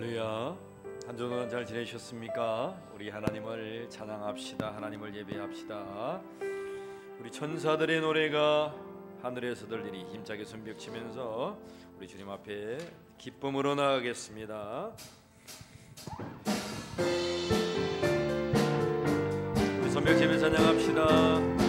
할렐루야. 한 주 동안 잘 지내셨습니까? 우리 하나님을 찬양합시다. 하나님을 예배합시다. 우리 천사들의 노래가 하늘에서 들리니 힘차게 손뼉치면서 우리 주님 앞에 기쁨으로 나아가겠습니다. 우리 손뼉치면서 찬양합시다.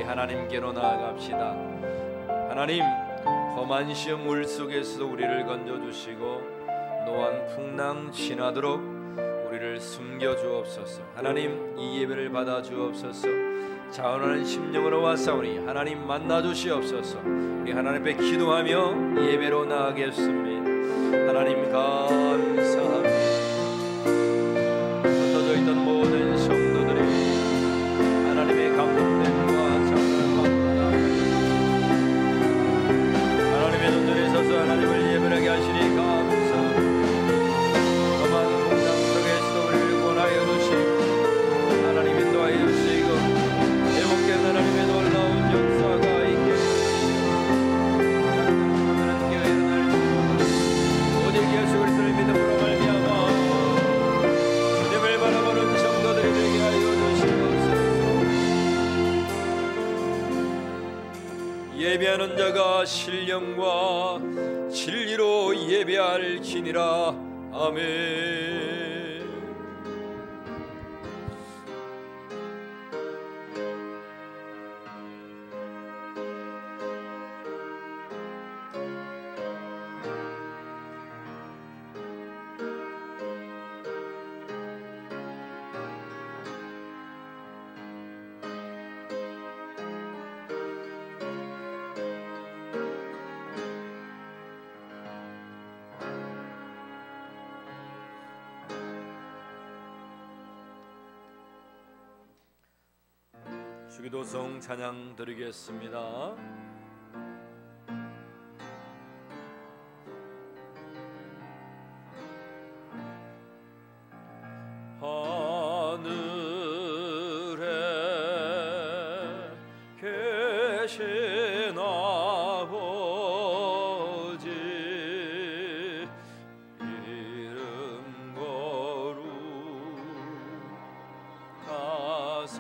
하나님께로 나아갑시다. 하나님, 험한 시험 물속에서도 우리를 건져주시고 노한 풍랑 지나도록 우리를 숨겨주옵소서. 하나님, 이 예배를 받아주옵소서. 자원하는 심령으로 왔사오니 하나님 만나주시옵소서. 우리 하나님 앞에 기도하며 예배로 나아가겠습니다. 하나님 감사합니다. 흩어져 있던 모든 성도들이 하나님의 감동됨과 자원을 받고 하나님의 눈들에 서서 하나님을 예배하게 하시니 감사합니다. 험한 풍랑 속에서도 우리를 권하여 주시고 하나님 인도하여 주시고 회복된 하나님의 놀라운 역사가 있게 하나님께 일어날 수 오직 예수 그리스도를 믿음으로 말미암아 주님을 바라보는 성도들이 되게 하여 주시옵소서. 예배하는 자가 신령과 진리로 예배할지니라. 아멘. 주기도성 찬양 드리겠습니다. 하늘에 계신 아버지 이름 거룩하사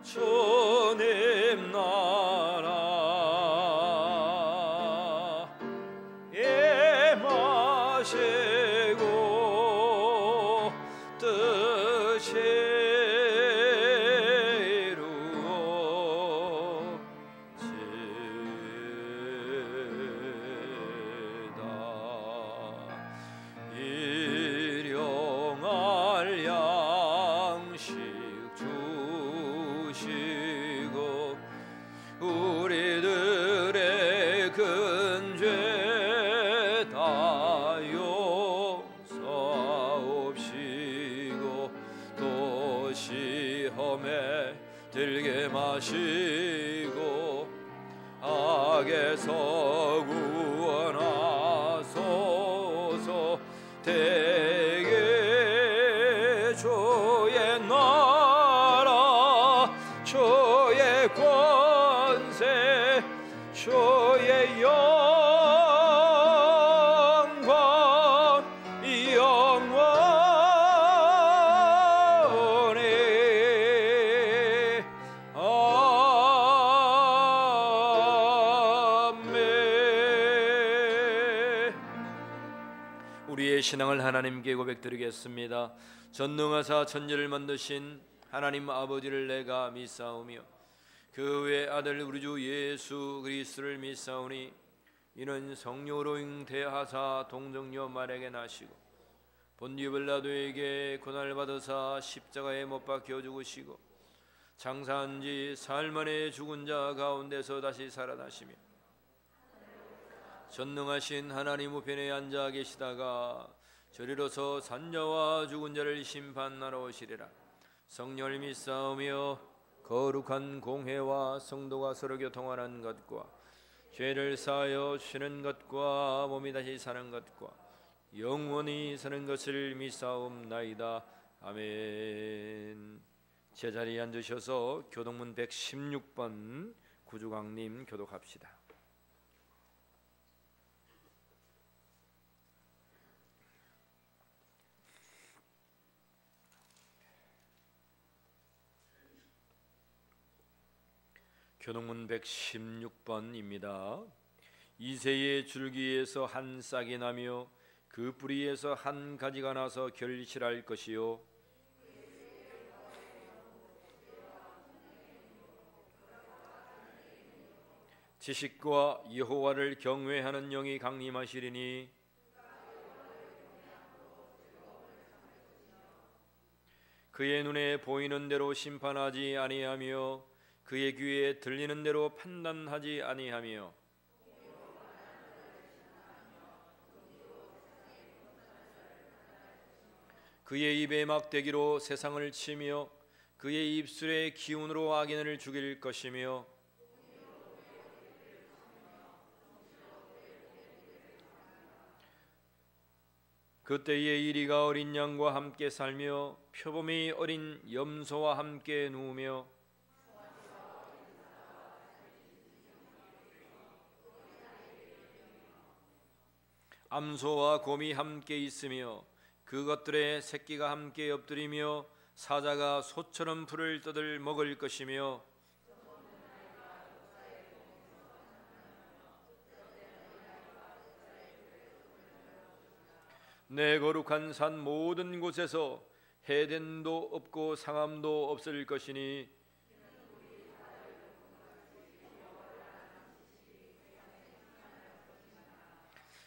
주님 나라에 마시고 뜻이 들게 마시고 악에서 구원하소서. 대개 주의 나라 주의 권세 주의 영광 영원히 아멘. 우리의 신앙을 하나님께 고백드리겠습니다. 전능하사 천지를 만드신 하나님 아버지를 내가 믿사오며 그 외 아들 우리 주 예수 그리스도를 믿사오니 이는 성령으로 잉태하사 동정녀 마리아에게 나시고 본디오 빌라도에게 고난을 받으사 십자가에 못 박혀 죽으시고 장사한 지 사흘 만에 죽은 자 가운데서 다시 살아나시며 전능하신 하나님 우편에 앉아 계시다가 저리로서 산자와 죽은 자를 심판하러 오시리라. 성령을 믿사오며 거룩한 공회와 성도가 서로 교통하는 것과 죄를 사하여 주시는 것과 몸이 다시 사는 것과 영원히 사는 것을 믿사옵나이다. 아멘. 제자리에 앉으셔서 교동문 116번 구주광님 교독합시다. 교동문 116번입니다. 이새의 줄기에서 한 싹이 나며 그 뿌리에서 한 가지가 나서 결실할 것이요 지식과 여호와를 경외하는 영이 강림하시리니 그의 눈에 보이는 대로 심판하지 아니하며 그의 귀에 들리는 대로 판단하지 아니하며 그의 입에 막대기로 세상을 치며 그의 입술의 기운으로 악인을 죽일 것이며 그때에 이리가 어린 양과 함께 살며 표범이 어린 염소와 함께 누우며 암소와 곰이 함께 있으며 그것들의 새끼가 함께 엎드리며 사자가 소처럼 풀을 뜯을 먹을 것이며 내 거룩한 산 모든 곳에서 해덴도 없고 상함도 없을 것이니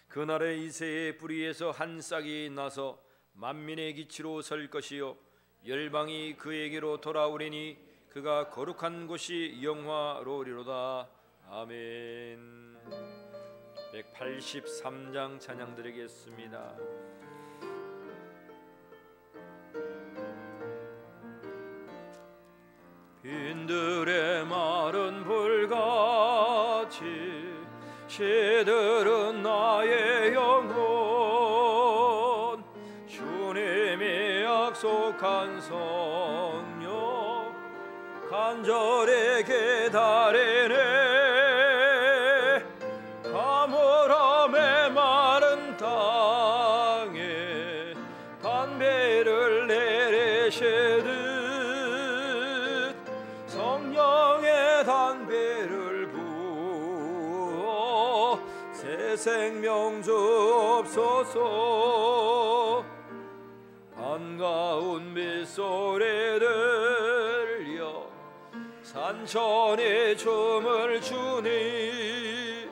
그날에 이새의 뿌리에서 한 싹이 나서 만민의 기치로 설 것이요 열방이 그에게로 돌아오리니 그가 거룩한 곳이 영화로리로다. 아멘. 183장 찬양 드리겠습니다. 빈들의 마른 불같이 시들은 나의 영혼 주님이 약속한 성령 간절히 기다리네 가물함에 마른 땅에 반배를 내리시듯 성령의 단배를 부어 새 생명 주옵소서. 반가운 빗소리 들려 산천이 춤을 추니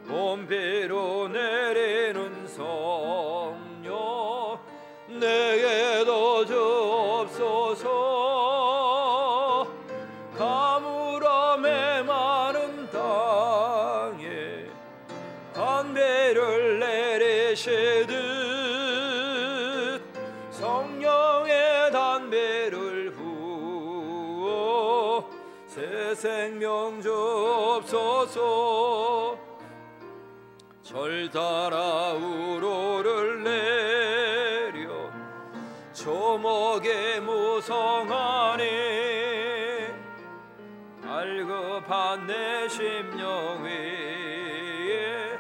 봄비로 내리는 성령 내게도 주옵소서. 가물함에 마른 땅에 단배를 내리시듯 성령의 단배를 부어 새 생명 주옵소서. 절 따라 우로를 내려 조목의 무성 안에 갈급한 내 심령 위에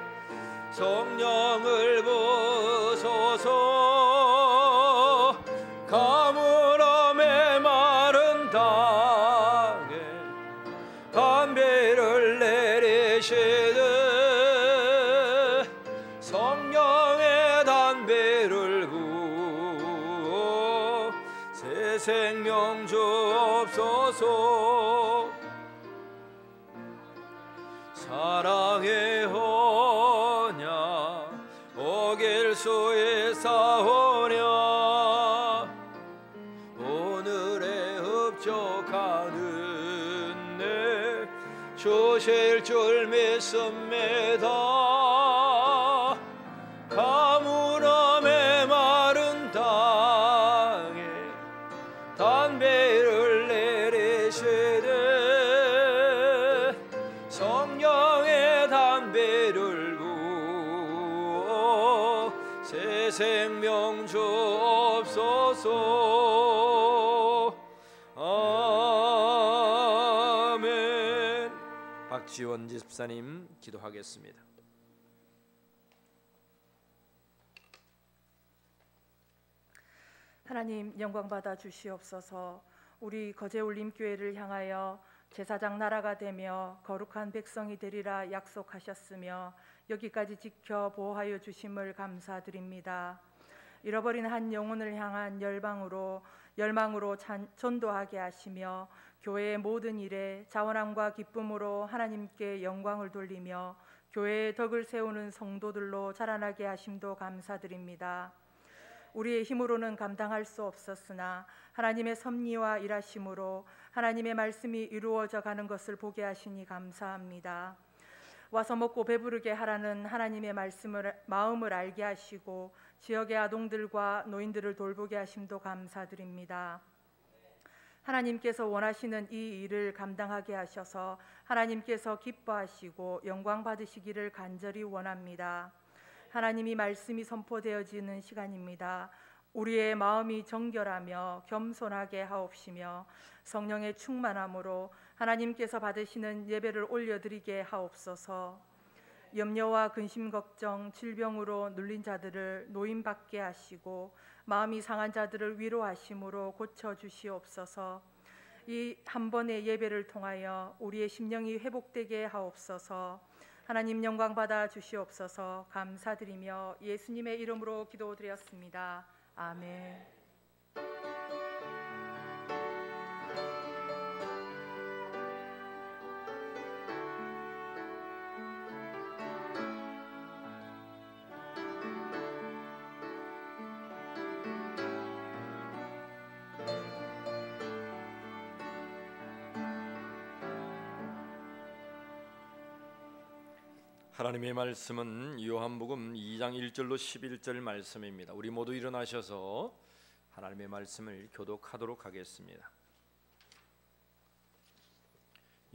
성령을 부소서. 가물음에 마른 땅에 담비를 내리시듯 성령의 담비를 부어 새 생명 주옵소서. 사랑의 언약 어길 수 있사오냐. 오늘의 흡족한 은혜 주실 줄 믿습니다. 가물음에 마른 땅에 담비를 내리시되 성령의 담비를 부어 새 생명 주옵소서. 아멘. 박지원 집사님 기도하겠습니다. 하나님 영광 받아 주시옵소서. 우리 거제올림교회를 향하여 제사장 나라가 되며 거룩한 백성이 되리라 약속하셨으며 여기까지 지켜 보호하여 주심을 감사드립니다. 잃어버린 한 영혼을 향한 열망으로 전도하게 하시며 교회의 모든 일에 자원함과 기쁨으로 하나님께 영광을 돌리며 교회의 덕을 세우는 성도들로 자라나게 하심도 감사드립니다. 우리의 힘으로는 감당할 수 없었으나 하나님의 섭리와 일하심으로 하나님의 말씀이 이루어져 가는 것을 보게 하시니 감사합니다. 와서 먹고 배부르게 하라는 하나님의 마음을 알게 하시고 지역의 아동들과 노인들을 돌보게 하심도 감사드립니다. 하나님께서 원하시는 이 일을 감당하게 하셔서 하나님께서 기뻐하시고 영광 받으시기를 간절히 원합니다. 하나님이 말씀이 선포되어지는 시간입니다. 우리의 마음이 정결하며 겸손하게 하옵시며 성령의 충만함으로 하나님께서 받으시는 예배를 올려드리게 하옵소서. 염려와 근심 걱정 질병으로 눌린 자들을 노임받게 하시고 마음이 상한 자들을 위로하심으로 고쳐주시옵소서. 이 한 번의 예배를 통하여 우리의 심령이 회복되게 하옵소서. 하나님 영광 받아 주시옵소서. 감사드리며 예수님의 이름으로 기도드렸습니다. 아멘. 하나님의 말씀은 요한복음 2장 1절로 11절 말씀입니다. 우리 모두 일어나셔서 하나님의 말씀을 교독하도록 하겠습니다.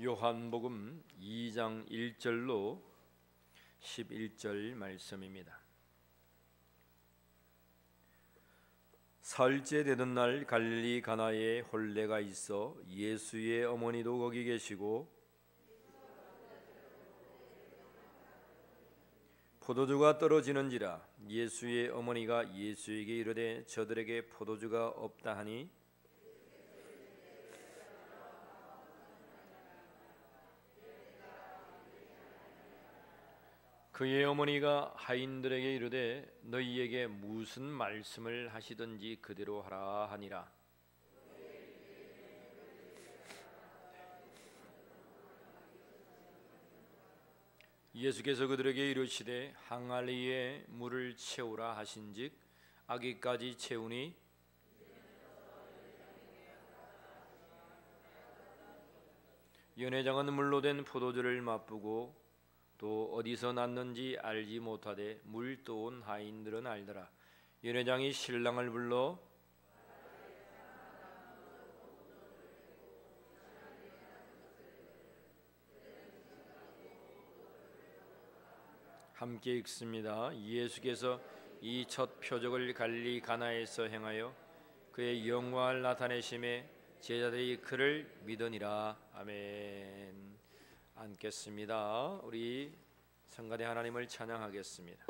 요한복음 2장 1절로 11절 말씀입니다. 사흘째 되던 날 갈릴리 가나에 혼례가 있어 예수의 어머니도 거기 계시고 포도주가 떨어지는지라. 예수의 어머니가 예수에게 이르되 저들에게 포도주가 없다 하니 그의 어머니가 하인들에게 이르되 너희에게 무슨 말씀을 하시든지 그대로 하라 하니라. 예수께서 그들에게 이르시되 항아리에 물을 채우라 하신즉 아기까지 채우니 연회장은 물로 된 포도주를 맛보고 또 어디서 났는지 알지 못하되 물 떠온 하인들은 알더라. 연회장이 신랑을 불러 함께 읽습니다. 예수께서 이 첫 표적을 갈릴리 가나에서 행하여 그의 영광을 나타내심에 제자들이 그를 믿으니라. 아멘. 앉겠습니다. 우리 성가대 하나님을 찬양하겠습니다.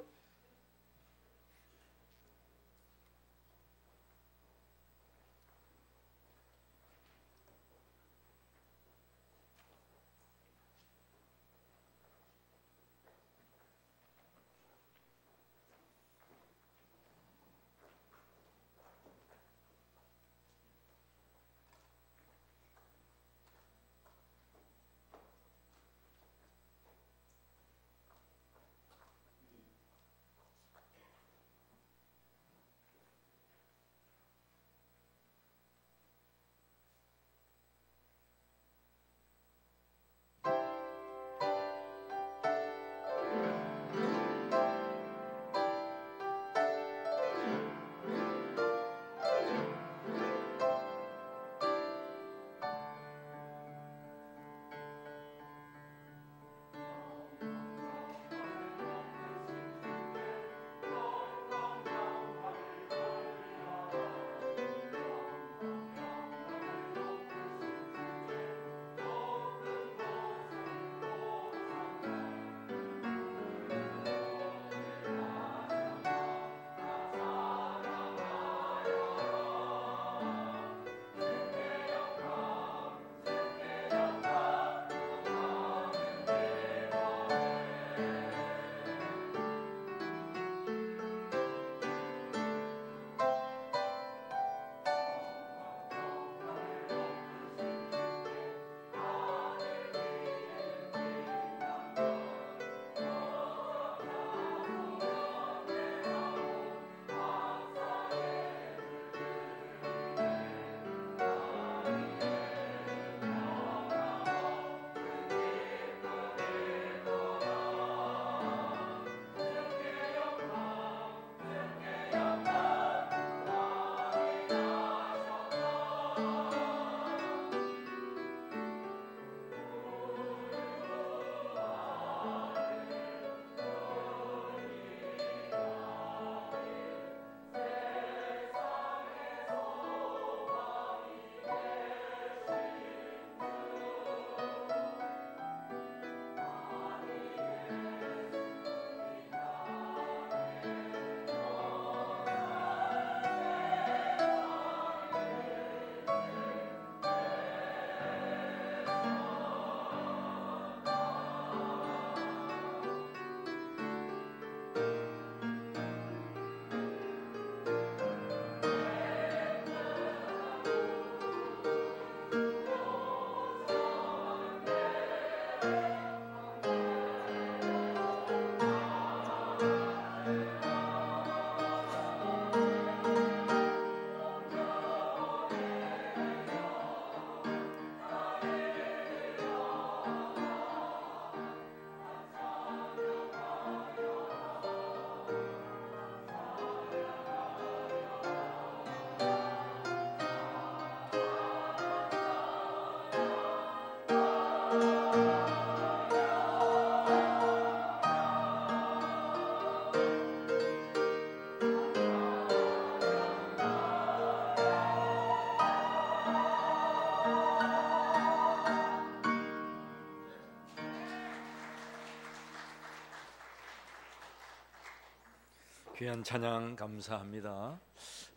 귀한 찬양 감사합니다.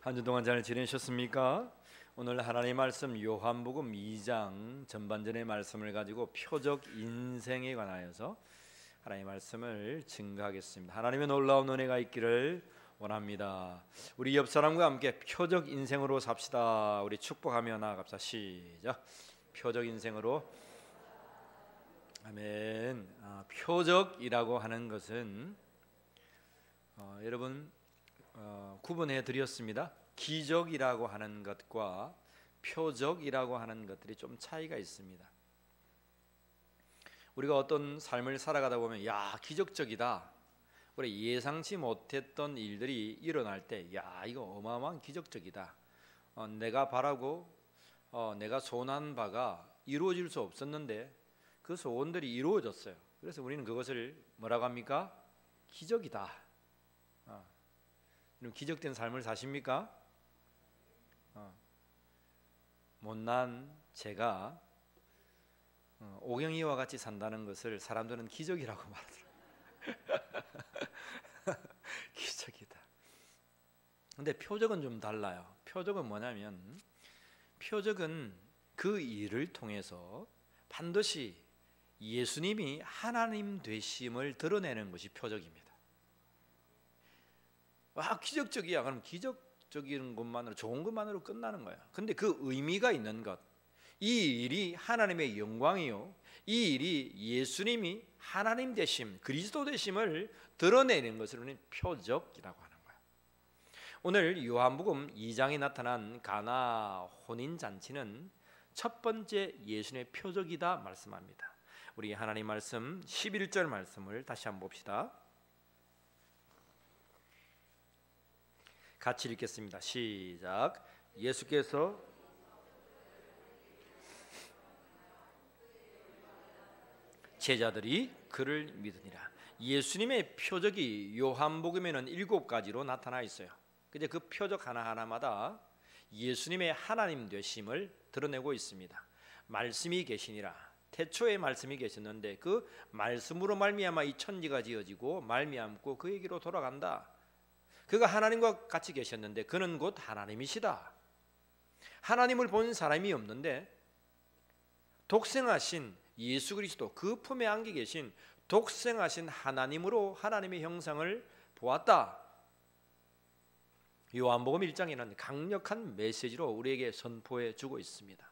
한 주 동안 잘 지내셨습니까? 오늘 하나님 말씀 요한복음 2장 전반전의 말씀을 가지고 표적 인생에 관하여서 하나님의 말씀을 증거하겠습니다. 하나님의 놀라운 은혜가 있기를 원합니다. 우리 옆 사람과 함께 표적 인생으로 삽시다. 우리 축복하며 나아갑시다. 시작. 표적 인생으로. 아멘. 표적이라고 하는 것은 여러분 구분해 드렸습니다. 기적이라고 하는 것과 표적이라고 하는 것들이 좀 차이가 있습니다. 우리가 어떤 삶을 살아가다 보면 야 기적적이다, 우리 예상치 못했던 일들이 일어날 때 야 이거 어마어마한 기적적이다, 내가 바라고 내가 소원한 바가 이루어질 수 없었는데 그 소원들이 이루어졌어요. 그래서 우리는 그것을 뭐라고 합니까? 기적이다. 이런 기적된 삶을 사십니까? 못난 제가 오경이와 같이 산다는 것을 사람들은 기적이라고 말하더라고요. 기적이다. 근데 표적은 좀 달라요. 표적은 뭐냐면 표적은 그 일을 통해서 반드시 예수님이 하나님 되심을 드러내는 것이 표적입니다. 기적적이야. 그럼 기적적인 것만으로, 좋은 것만으로 끝나는 거야. 근데 그 의미가 있는 것, 이 일이 하나님의 영광이요, 이 일이 예수님이 하나님 되심, 그리스도 되심을 드러내는 것을 우리는 표적이라고 하는 거야. 오늘 요한복음 2장에 나타난 가나 혼인잔치는 첫 번째 예수님의 표적이다 말씀합니다. 우리 하나님 말씀 11절 말씀을 다시 한번 봅시다. 같이 읽겠습니다. 시작. 예수께서 제자들이 그를 믿으니라. 예수님의 표적이 요한복음에는 7가지로 나타나 있어요. 근데 그 표적 하나하나마다 예수님의 하나님 되심을 드러내고 있습니다. 말씀이 계시니라. 태초에 말씀이 계셨는데 그 말씀으로 말미암아 이 천지가 지어지고 말미암고 그에게로 돌아간다. 그가 하나님과 같이 계셨는데 그는 곧 하나님이시다. 하나님을 본 사람이 없는데 독생하신 예수 그리스도, 그 품에 안겨 계신 독생하신 하나님으로 하나님의 형상을 보았다. 요한복음 1장에는 강력한 메시지로 우리에게 선포해 주고 있습니다.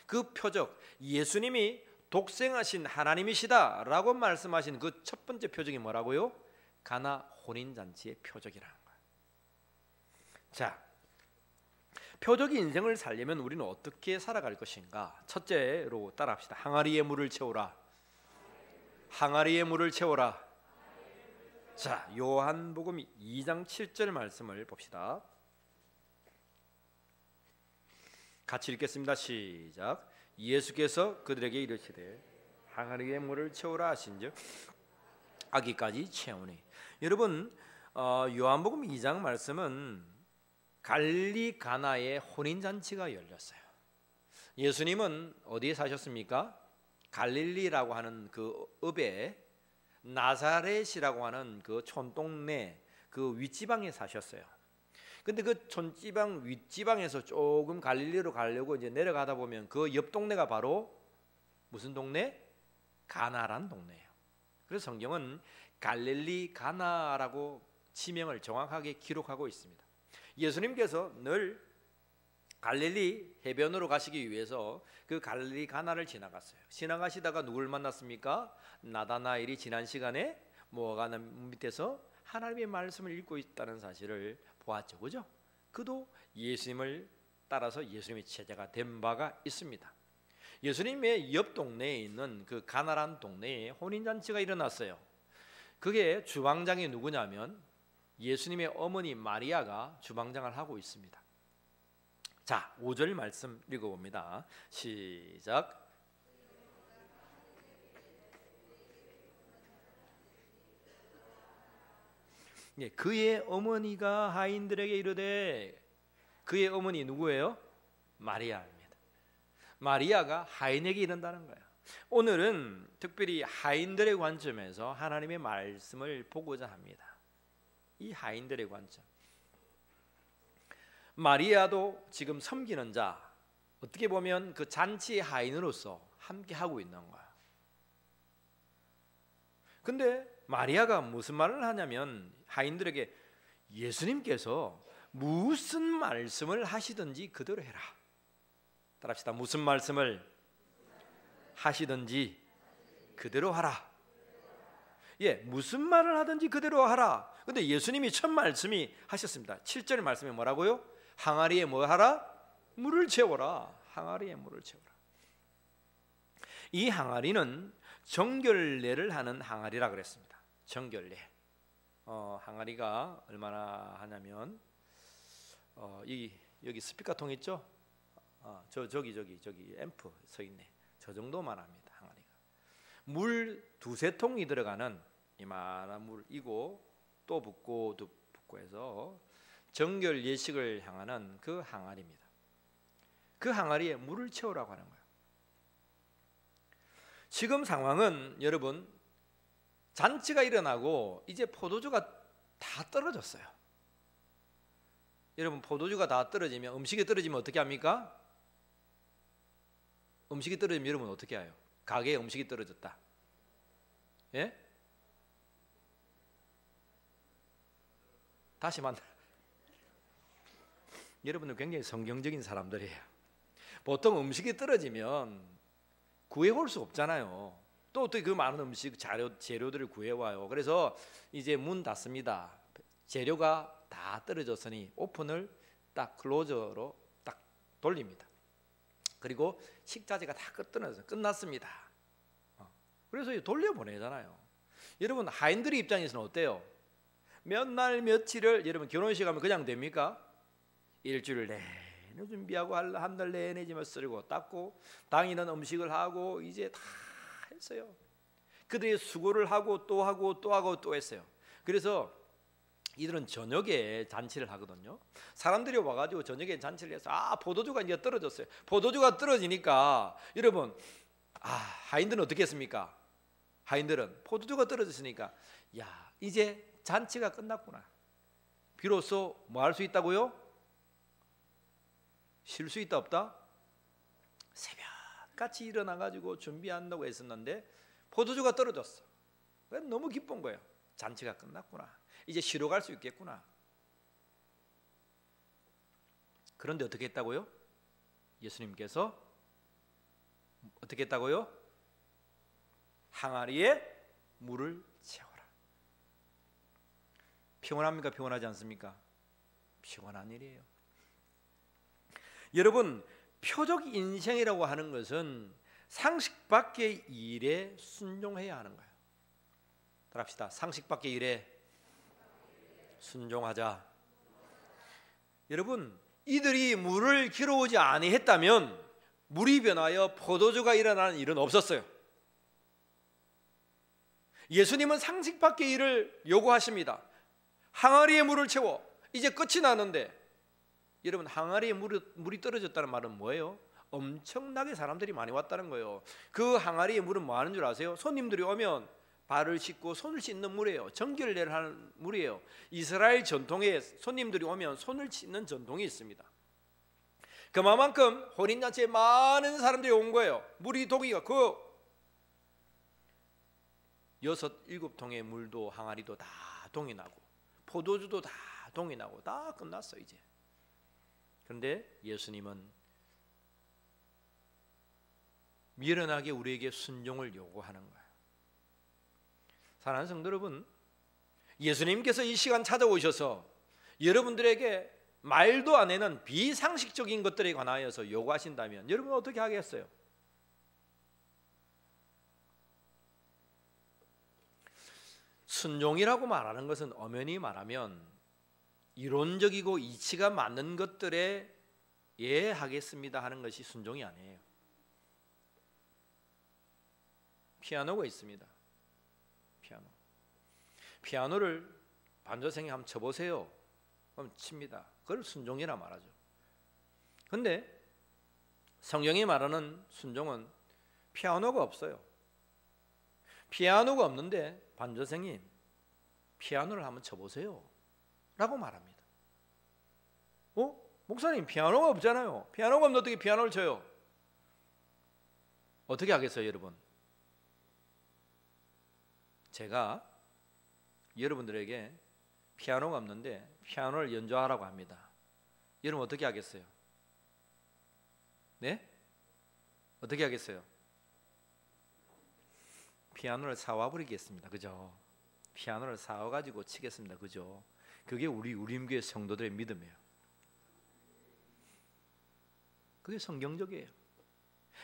그 표적, 예수님이 독생하신 하나님이시다 라고 말씀하신 그 첫 번째 표적이 뭐라고요? 가나 혼인잔치의 표적이라는 거예요. 자, 표적이 인생을 살려면 우리는 어떻게 살아갈 것인가? 첫째로 따라합시다. 항아리에 물을 채우라. 항아리에 물을 채우라. 자, 요한복음 2장 7절 말씀을 봅시다. 같이 읽겠습니다. 시작. 예수께서 그들에게 이르시되 항아리에 물을 채우라 하신즉 아기까지 채우니. 여러분, 요한복음 2장 말씀은 갈릴리 가나의 혼인잔치가 열렸어요. 예수님은 어디에 사셨습니까? 갈릴리라고 하는 그 읍에 나사렛이라고 하는 그 촌동네 그 윗지방에 사셨어요. 근데 그 촌지방 윗지방에서 조금 갈릴리로 가려고 이제 내려가다 보면 그 옆 동네가 바로 무슨 동네? 가나란 동네예요. 그래서 성경은 갈릴리 가나라고 지명을 정확하게 기록하고 있습니다. 예수님께서 늘 갈릴리 해변으로 가시기 위해서 그 갈릴리 가나를 지나갔어요. 지나가시다가 누굴 만났습니까? 나다나엘이 지난 시간에 모아가나 밑에서 하나님의 말씀을 읽고 있다는 사실을 보았죠. 그죠? 그도 예수님을 따라서 예수님의 제자가 된 바가 있습니다. 예수님의 옆 동네에 있는 그 가나란 동네에 혼인잔치가 일어났어요. 그게 주방장이 누구냐면 예수님의 어머니 마리아가 주방장을 하고 있습니다. 자, 5절 말씀 읽어봅니다. 시작. 예, 그의 어머니가 하인들에게 이르되, 그의 어머니 누구예요? 마리아입니다. 마리아가 하인에게 이른다는 거예요. 오늘은 특별히 하인들의 관점에서 하나님의 말씀을 보고자 합니다. 이 하인들의 관점. 마리아도 지금 섬기는 자, 어떻게 보면 그 잔치의 하인으로서 함께 하고 있는 거야. 근데 마리아가 무슨 말을 하냐면 하인들에게 예수님께서 무슨 말씀을 하시든지 그대로 해라. 따라합시다. 무슨 말씀을 하시든지 그대로 하라. 예, 무슨 말을 하든지 그대로 하라. 근데 예수님이 첫 말씀이 하셨습니다. 7절 말씀이 뭐라고요? 항아리에 뭐 하라? 물을 채워라. 항아리에 물을 채워라. 이 항아리는 정결례를 하는 항아리라 그랬습니다. 정결례. 항아리가 얼마나 하냐면 여기 스피커통 있죠? 저기 앰프 서 있네. 저 정도만 합니다. 항아리가. 물 2-3통이 들어가는 이만한 물을 이고 또 붓고 또 붓고 해서 정결 예식을 향하는 그 항아리입니다. 그 항아리에 물을 채우라고 하는 거예요. 지금 상황은 여러분 잔치가 일어나고 이제 포도주가 다 떨어졌어요. 여러분 포도주가 다 떨어지면 음식이 떨어지면 어떻게 합니까? 음식이 떨어지면 여러분 어떻게 해요? 가게에 음식이 떨어졌다. 예? 다시 만나. 여러분은 굉장히 성경적인 사람들이에요. 보통 음식이 떨어지면 구해올 수 없잖아요. 또 어떻게 그 많은 음식 재료들을 구해와요. 그래서 이제 문 닫습니다. 재료가 다 떨어졌으니 오픈을 딱 클로저로 딱 돌립니다. 그리고 식자재가 다 끝났습니다. 그래서 돌려보내잖아요. 여러분 하인들의 입장에서는 어때요? 몇 날 며칠을 여러분 결혼식 하면 그냥 됩니까? 일주일 내내 준비하고 한 달 내내 짐을 쓸고 닦고 당일은 음식을 하고 이제 다 했어요. 그들이 수고를 하고 또 하고 또 하고 또 했어요. 그래서 이들은 저녁에 잔치를 하거든요. 사람들이 와가지고 저녁에 잔치를 해서 포도주가 이제 떨어졌어요. 포도주가 떨어지니까 여러분 하인들은 어떻게 했습니까? 하인들은 포도주가 떨어졌으니까 야 이제 잔치가 끝났구나. 비로소 뭐 할 수 있다고요? 쉴 수 있다 없다? 새벽같이 일어나가지고 준비한다고 했었는데 포도주가 떨어졌어. 너무 기쁜 거예요. 잔치가 끝났구나. 이제 쉬러 갈 수 있겠구나. 그런데 어떻게 했다고요? 예수님께서 어떻게 했다고요? 항아리에 물을 채워라. 피곤합니까? 피곤하지 않습니까? 피곤한 일이에요. 여러분 표적 인생이라고 하는 것은 상식 밖의 일에 순종해야 하는 거예요. 따라합시다. 상식 밖의 일에 순종하자. 여러분 이들이 물을 길어오지 아니했다면 물이 변하여 포도주가 일어나는 일은 없었어요. 예수님은 상식 밖의 일을 요구하십니다. 항아리에 물을 채워. 이제 끝이 나는데 여러분 항아리에 물이 떨어졌다는 말은 뭐예요? 엄청나게 사람들이 많이 왔다는 거예요. 그 항아리에 물은 뭐 하는 줄 아세요? 손님들이 오면 발을 씻고 손을 씻는 물이에요. 정결례를 하는 물이에요. 이스라엘 전통에 손님들이 오면 손을 씻는 전통이 있습니다. 그만큼 혼인잔치에 많은 사람들이 온 거예요. 물이 독이가 그 6, 7통의 물도 항아리도 다 동이 나고 포도주도 다 동이 나고 다 끝났어 이제. 그런데 예수님은 미련하게 우리에게 순종을 요구하는 거예요. 사랑하는 성도 여러분, 예수님께서 이 시간 찾아오셔서 여러분들에게 말도 안 되는 비상식적인 것들에 관하여서 요구하신다면 여러분 어떻게 하겠어요? 순종이라고 말하는 것은 엄연히 말하면 이론적이고 이치가 맞는 것들에 예 하겠습니다 하는 것이 순종이 아니에요. 피아노가 있습니다. 피아노를 반주생이 한번 쳐보세요. 그럼 칩니다. 그걸 순종이라 말하죠. 근데 성경이 말하는 순종은 피아노가 없어요. 피아노가 없는데 반주생님 피아노를 한번 쳐보세요 라고 말합니다. 목사님 피아노가 없잖아요. 피아노가 없는데 어떻게 피아노를 쳐요? 어떻게 하겠어요 여러분? 제가 여러분들에게 피아노가 없는데 피아노를 연주하라고 합니다. 여러분 어떻게 하겠어요? 네? 어떻게 하겠어요? 피아노를 사와 버리겠습니다. 그죠? 피아노를 사와 가지고 치겠습니다. 그죠? 그게 우리 우림교회 성도들의 믿음이에요. 그게 성경적이에요.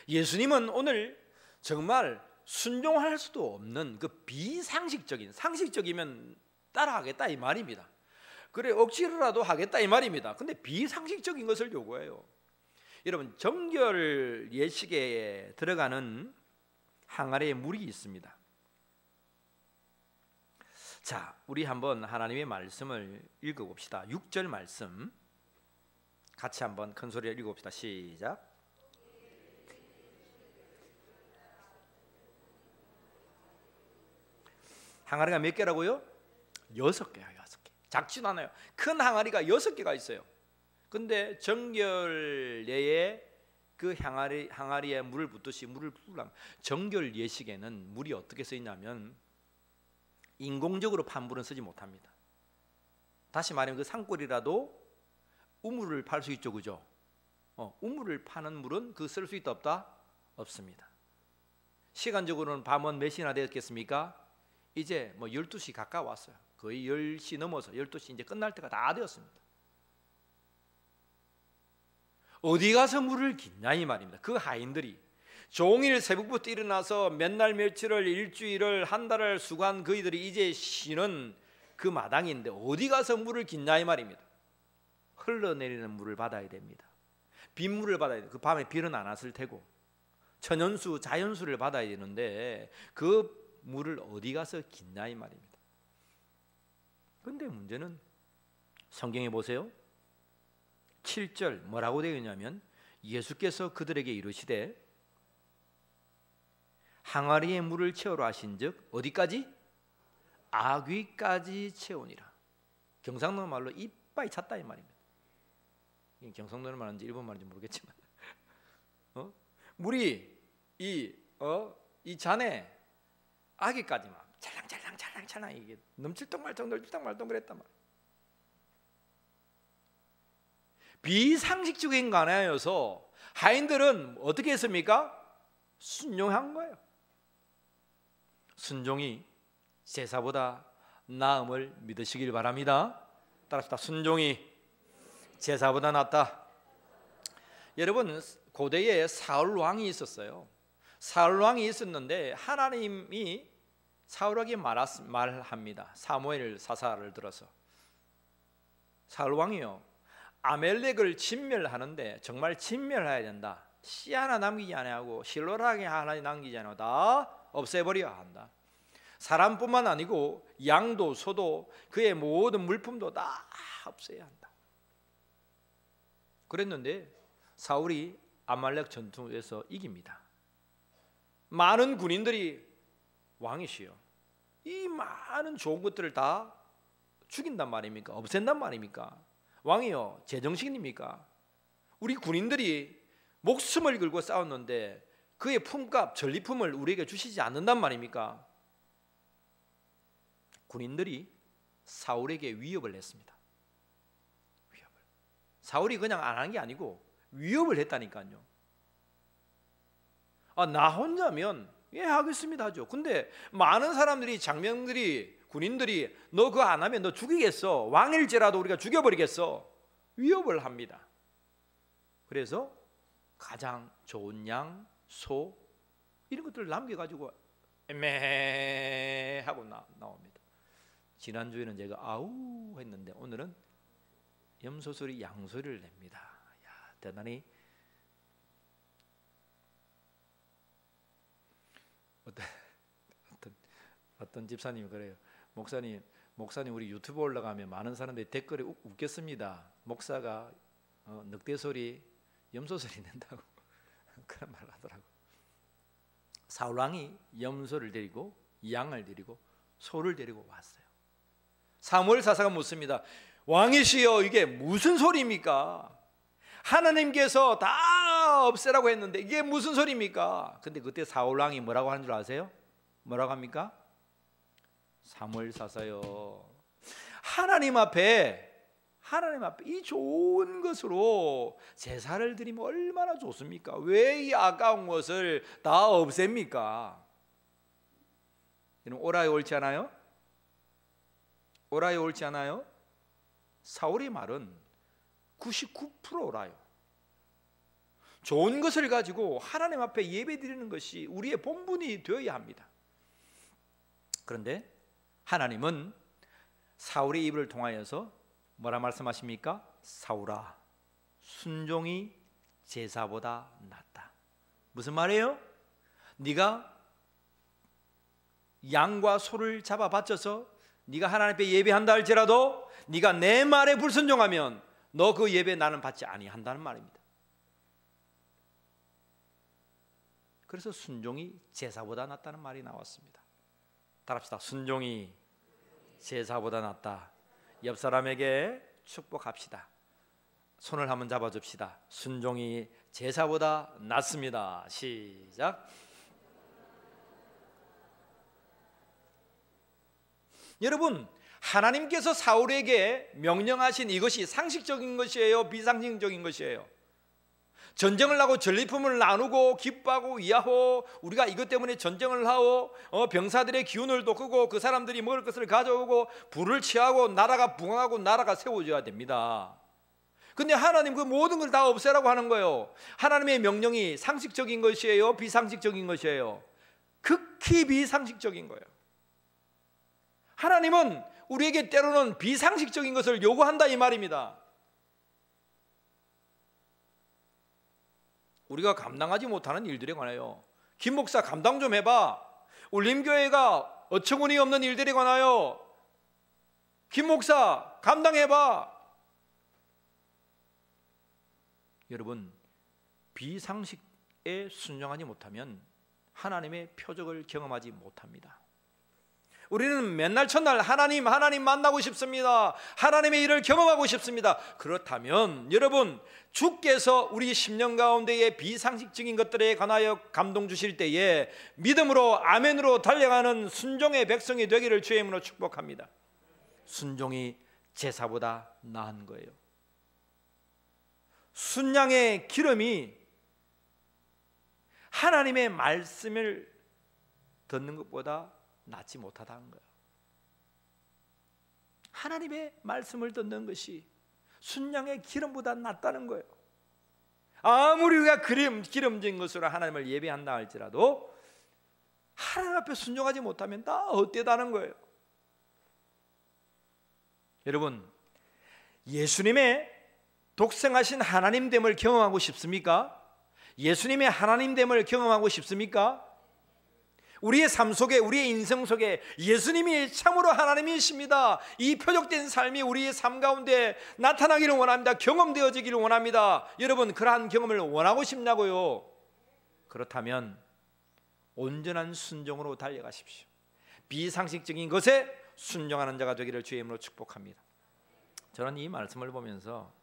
예수님은 오늘 정말 순종할 수도 없는 그 비상식적인, 상식적이면 따라하겠다 이 말입니다. 그래 억지로라도 하겠다 이 말입니다. 근데 비상식적인 것을 요구해요. 여러분 정결 예식에 들어가는 항아리에 물이 있습니다. 자, 우리 한번 하나님의 말씀을 읽어봅시다. 6절 말씀 같이 한번 큰 소리로 읽어봅시다. 시작. 항아리가 몇 개라고요? 6개야. 6개. 작지도 않아요. 큰 항아리가 6개가 있어요. 근데 정결 예에 그 항아리에 물을 붓듯이 물을 부으려면, 정결 예식에는 물이 어떻게 쓰이냐면 인공적으로 판 물은 쓰지 못합니다. 다시 말하면 그 산골이라도 우물을 팔 수 있죠, 그죠? 우물을 파는 물은 그 쓸 수 있다 없다? 없습니다. 시간적으로는 밤은 몇 시나 되었겠습니까? 이제 뭐 12시 가까웠어요. 거의 10시 넘어서 12시 이제 끝날 때가 다 되었습니다. 어디 가서 물을 깃냐 이 말입니다. 그 하인들이 종일 새벽부터 일어나서 몇 날 며칠을, 일주일을, 한 달을 수고한 그이들이 이제 쉬는 그 마당인데 어디 가서 물을 깃냐 이 말입니다. 흘러내리는 물을 받아야 됩니다. 빗물을 받아야 돼요. 그 밤에 비는 안 왔을 테고 천연수, 자연수를 받아야 되는데 그 물을 어디 가서 깃냐 이 말입니다. 근데 문제는 성경에 보세요. 7절 뭐라고 되어 있냐면 예수께서 그들에게 이르시되 항아리에 물을 채우라 하신즉 어디까지? 아귀까지 채우니라. 경상도 말로 이빠이 찼다 이 말입니다. 경상도는 말인지 일본 말인지 모르겠지만 물이 이 잔에 아귀까지 막 찰랑찰랑 이게 넘칠떡말떡 그랬단 말이에요. 비상식적인 관하여서 하인들은 어떻게 했습니까? 순종한 거예요. 순종이 제사보다 나음을 믿으시길 바랍니다. 따라합시다. 순종이 제사보다 낫다. 여러분, 고대에 사울 왕이 있었어요. 사울 왕이 있었는데 하나님이 사울에게 말합니다. 사무엘 사사를 들어서 사울 왕이요, 아멜렉을 진멸하는데 정말 진멸해야 된다. 씨 하나 남기지 아니하고 실로라기 하나 남기지 아니하고 다 없애버려야 한다. 사람뿐만 아니고 양도 소도 그의 모든 물품도 다 없애야 한다. 그랬는데 사울이 아말렉 전투에서 이깁니다. 많은 군인들이 왕이시여 이 많은 좋은 것들을 다 죽인단 말입니까? 없앤단 말입니까? 왕이여 제정신입니까? 우리 군인들이 목숨을 걸고 싸웠는데 그의 품값 전리품을 우리에게 주시지 않는단 말입니까? 군인들이 사울에게 위협을 했습니다. 사울이 그냥 안 한 게 아니고 위협을 했다니까요. 나 혼자면 예 하겠습니다 하죠. 근데 많은 사람들이, 장병들이, 군인들이 너 그거 안 하면 너 죽이겠어, 왕일지라도 우리가 죽여버리겠어, 위협을 합니다. 그래서 가장 좋은 양, 소 이런 것들을 남겨가지고 애매하고 나옵니다. 지난주에는 제가 아우 했는데 오늘은 염소소리, 양소리를 냅니다. 야, 대단히 어떤 집사님이 그래요. 목사님 우리 유튜브 올라가면 많은 사람들이 댓글에 웃겠습니다. 목사가 늑대 소리, 염소 소리 낸다고 그런 말을 하더라고. 사울 왕이 염소를 데리고 양을 데리고 소를 데리고 왔어요. 사무엘 사사가 묻습니다. 왕이시여 이게 무슨 소리입니까? 하나님께서 다 없애라고 했는데 이게 무슨 소리입니까? 근데 그때 사울 왕이 뭐라고 하는 줄 아세요? 뭐라고 합니까? 사무엘 사사여, 하나님 앞에 이 좋은 것으로 제사를 드리면 얼마나 좋습니까? 왜 이 아까운 것을 다 없앱니까? 오라에 옳지 않아요? 오라에 옳지 않아요? 사울의 말은 99% 옳아요. 좋은 것을 가지고 하나님 앞에 예배드리는 것이 우리의 본분이 되어야 합니다. 그런데 하나님은 사울의 입을 통하여서 뭐라 말씀하십니까? 사울아, 순종이 제사보다 낫다. 무슨 말이에요? 네가 양과 소를 잡아 바쳐서 네가 하나님 앞에 예배한다 할지라도 네가 내 말에 불순종하면 너 그 예배 나는 받지 아니한다는 말입니다. 그래서 순종이 제사보다 낫다는 말이 나왔습니다. 따라합시다. 순종이 제사보다 낫다. 옆 사람에게 축복합시다. 손을 한번 잡아줍시다. 순종이 제사보다 낫습니다. 시작. 여러분, 하나님께서 사울에게 명령하신 이것이 상식적인 것이에요? 비상식적인 것이에요? 전쟁을 하고 전리품을 나누고 기뻐하고 위하고 우리가 이것 때문에 전쟁을 하고 병사들의 기운을 돋구고 그 사람들이 먹을 것을 가져오고 불을 취하고 나라가 붕하고 나라가 세워져야 됩니다. 근데 하나님 그 모든 걸 다 없애라고 하는 거예요. 하나님의 명령이 상식적인 것이에요? 비상식적인 것이에요? 극히 비상식적인 거예요. 하나님은 우리에게 때로는 비상식적인 것을 요구한다 이 말입니다. 우리가 감당하지 못하는 일들에 관하여 김 목사 감당 좀 해봐. 울림교회가 어처구니 없는 일들에 관하여 김 목사 감당해봐. 여러분, 비상식에 순종하지 못하면 하나님의 표적을 경험하지 못합니다. 우리는 맨날 첫날 하나님 만나고 싶습니다. 하나님의 일을 경험하고 싶습니다. 그렇다면 여러분, 주께서 우리 심령 가운데의 비상식적인 것들에 관하여 감동 주실 때에 믿음으로 아멘으로 달려가는 순종의 백성이 되기를 주의 이름으로 축복합니다. 순종이 제사보다 나은 거예요. 순양의 기름이 하나님의 말씀을 듣는 것보다 낫지 못하다는 거예요. 하나님의 말씀을 듣는 것이 순양의 기름보다 낫다는 거예요. 아무리 우리가 기름진 것으로 하나님을 예배한다 할지라도 하나님 앞에 순종하지 못하면 다 헛되다는 거예요. 여러분, 예수님의 독생하신 하나님됨을 경험하고 싶습니까? 예수님의 하나님됨을 경험하고 싶습니까? 우리의 삶 속에, 우리의 인생 속에 예수님이 참으로 하나님이십니다. 이 표적된 삶이 우리의 삶 가운데 나타나기를 원합니다. 경험되어지기를 원합니다. 여러분, 그러한 경험을 원하고 싶냐고요? 그렇다면 온전한 순종으로 달려가십시오. 비상식적인 것에 순종하는 자가 되기를 주의 이름으로 축복합니다. 저는 이 말씀을 보면서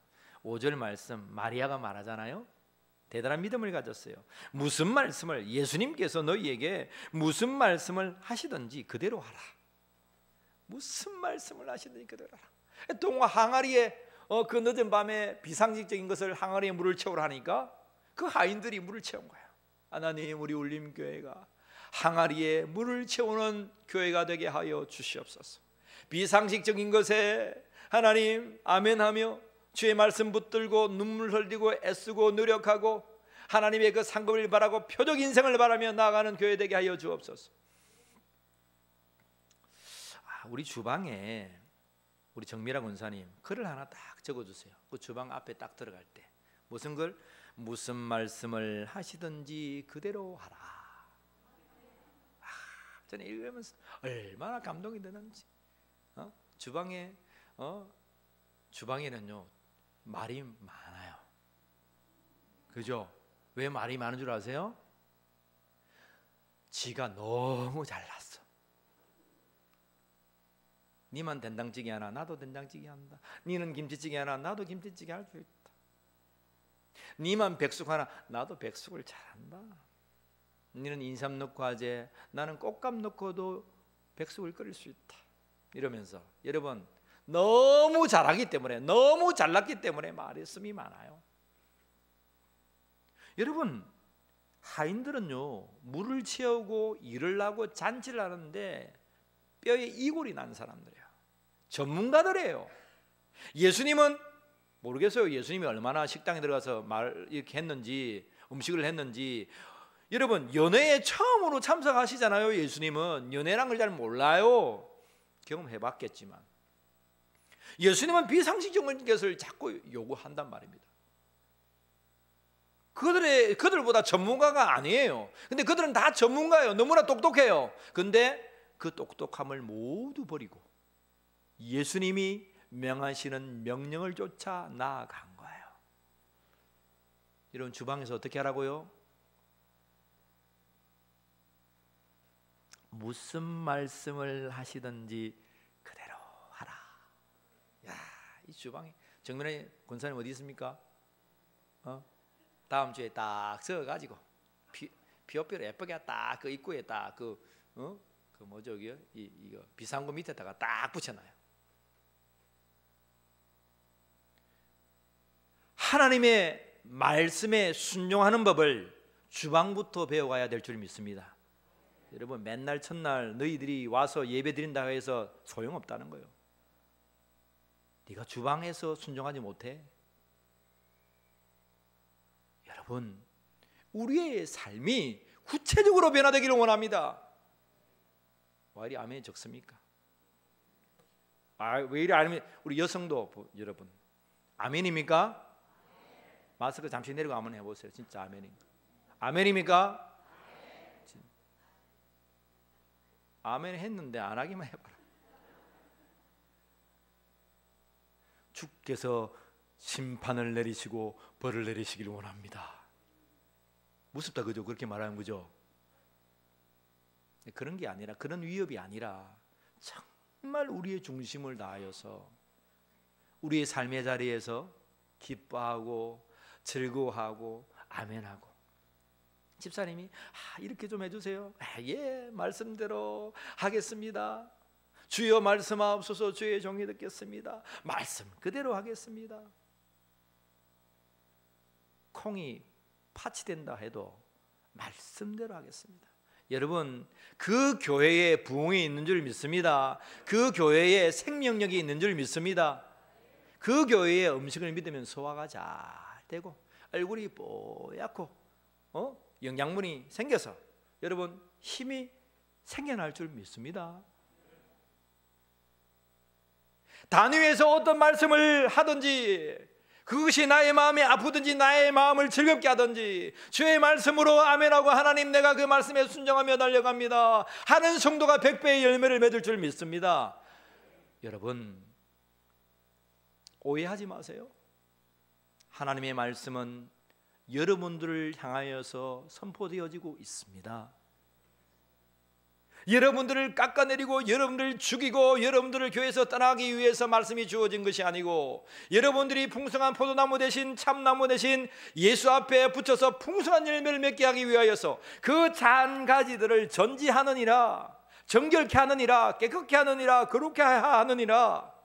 5절 말씀, 마리아가 말하잖아요. 대단한 믿음을 가졌어요. 무슨 말씀을, 예수님께서 너희에게 무슨 말씀을 하시든지 그대로 하라. 무슨 말씀을 하시든지 그대로 하라. 동화 항아리에 그 늦은 밤에 비상식적인 것을 항아리에 물을 채우라 하니까 그 하인들이 물을 채운 거예요. 하나님, 우리 울림교회가 항아리에 물을 채우는 교회가 되게 하여 주시옵소서. 비상식적인 것에 하나님 아멘하며 주의 말씀 붙들고 눈물 흘리고 애쓰고 노력하고 하나님의 그 상급을 바라고 표적 인생을 바라며 나아가는 교회 되게 하여 주옵소서. 우리 주방에 우리 정미라 권사님 글을 하나 딱 적어주세요. 그 주방 앞에 딱 들어갈 때 무슨 글? 무슨 말씀을 하시든지 그대로 하라. 저는 읽으면서 얼마나 감동이 되는지. 주방에는요 말이 많아요. 그죠? 왜 말이 많은 줄 아세요? 지가 너무 잘났어. 니만 된장찌개 하나 나도 된장찌개 한다. 니는 김치찌개 하나 나도 김치찌개 할 수 있다. 니만 백숙 하나 나도 백숙을 잘한다. 니는 인삼 넣고 하재 나는 꽃감 넣고도 백숙을 끓일 수 있다. 이러면서 여러분, 너무 잘하기 때문에, 너무 잘났기 때문에 말씀이 많아요. 여러분, 하인들은요 물을 채우고 일을 하고 잔치를 하는데 뼈에 이골이 난 사람들이에요. 전문가들이에요. 예수님은 모르겠어요. 예수님이 얼마나 식당에 들어가서 이렇게 했는지, 음식을 했는지. 여러분, 연회에 처음으로 참석하시잖아요. 예수님은 연회란 걸 잘 몰라요. 경험해봤겠지만 예수님은 비상식적인 것을 자꾸 요구한단 말입니다. 그들보다 전문가가 아니에요. 근데 그들은 다 전문가예요. 너무나 똑똑해요. 근데 그 똑똑함을 모두 버리고 예수님이 명하시는 명령을 쫓아 나아간 거예요. 이런 주방에서 어떻게 하라고요? 무슨 말씀을 하시든지 그대로 하라. 야, 이 주방에 정면에 권사님 어디 있습니까? 다음 주에 딱 서가지고 비옷비로 예쁘게 딱 그 입구에 딱 그 뭐죠 이거 비상구 밑에다가 딱 붙여놔요. 하나님의 말씀에 순종하는 법을 주방부터 배워가야 될 줄 믿습니다. 여러분, 맨날 첫날 너희들이 와서 예배 드린다고 해서 소용없다는 거예요. 네가 주방에서 순종하지 못해? 여러분, 우리의 삶이 구체적으로 변화되기를 원합니다. 왜 이리 아멘이 적습니까? 왜 이리 아멘? 우리 여성도 여러분 아멘입니까? 마스크 잠시 내리고 한번 해보세요. 진짜 아멘입니까? 아멘입니까? 아멘 했는데 안 하기만 해봐라. 주께서 심판을 내리시고 벌을 내리시기를 원합니다. 무섭다 그죠? 그렇게 말하는 거죠. 그런 게 아니라, 그런 위협이 아니라 정말 우리의 중심을 다하여서 우리의 삶의 자리에서 기뻐하고 즐거워하고 아멘하고, 집사님이 이렇게 좀 해주세요. 예, 말씀대로 하겠습니다. 주여 말씀하옵소서. 주의 종이 듣겠습니다. 말씀 그대로 하겠습니다. 콩이 파치된다 해도 말씀대로 하겠습니다. 여러분, 그 교회에 부흥이 있는 줄 믿습니다. 그 교회에 생명력이 있는 줄 믿습니다. 그 교회의 음식을 믿으면 소화가 잘 되고 얼굴이 뽀얗고 영양분이 생겨서 여러분 힘이 생겨날 줄 믿습니다. 단위에서 어떤 말씀을 하든지, 그것이 나의 마음이 아프든지 나의 마음을 즐겁게 하든지 주의 말씀으로 아멘하고 하나님 내가 그 말씀에 순종하며 달려갑니다 하는 성도가 100배의 열매를 맺을 줄 믿습니다. 여러분, 오해하지 마세요. 하나님의 말씀은 여러분들을 향하여서 선포되어지고 있습니다. 여러분들을 깎아내리고 여러분들을 죽이고 여러분들을 교회에서 떠나기 위해서 말씀이 주어진 것이 아니고, 여러분들이 풍성한 포도나무 대신 참나무 대신 예수 앞에 붙여서 풍성한 열매를 맺게 하기 위하여서 그 잔 가지들을 전지하느니라, 정결케 하느니라, 깨끗게 하느니라, 거룩게 하느니라,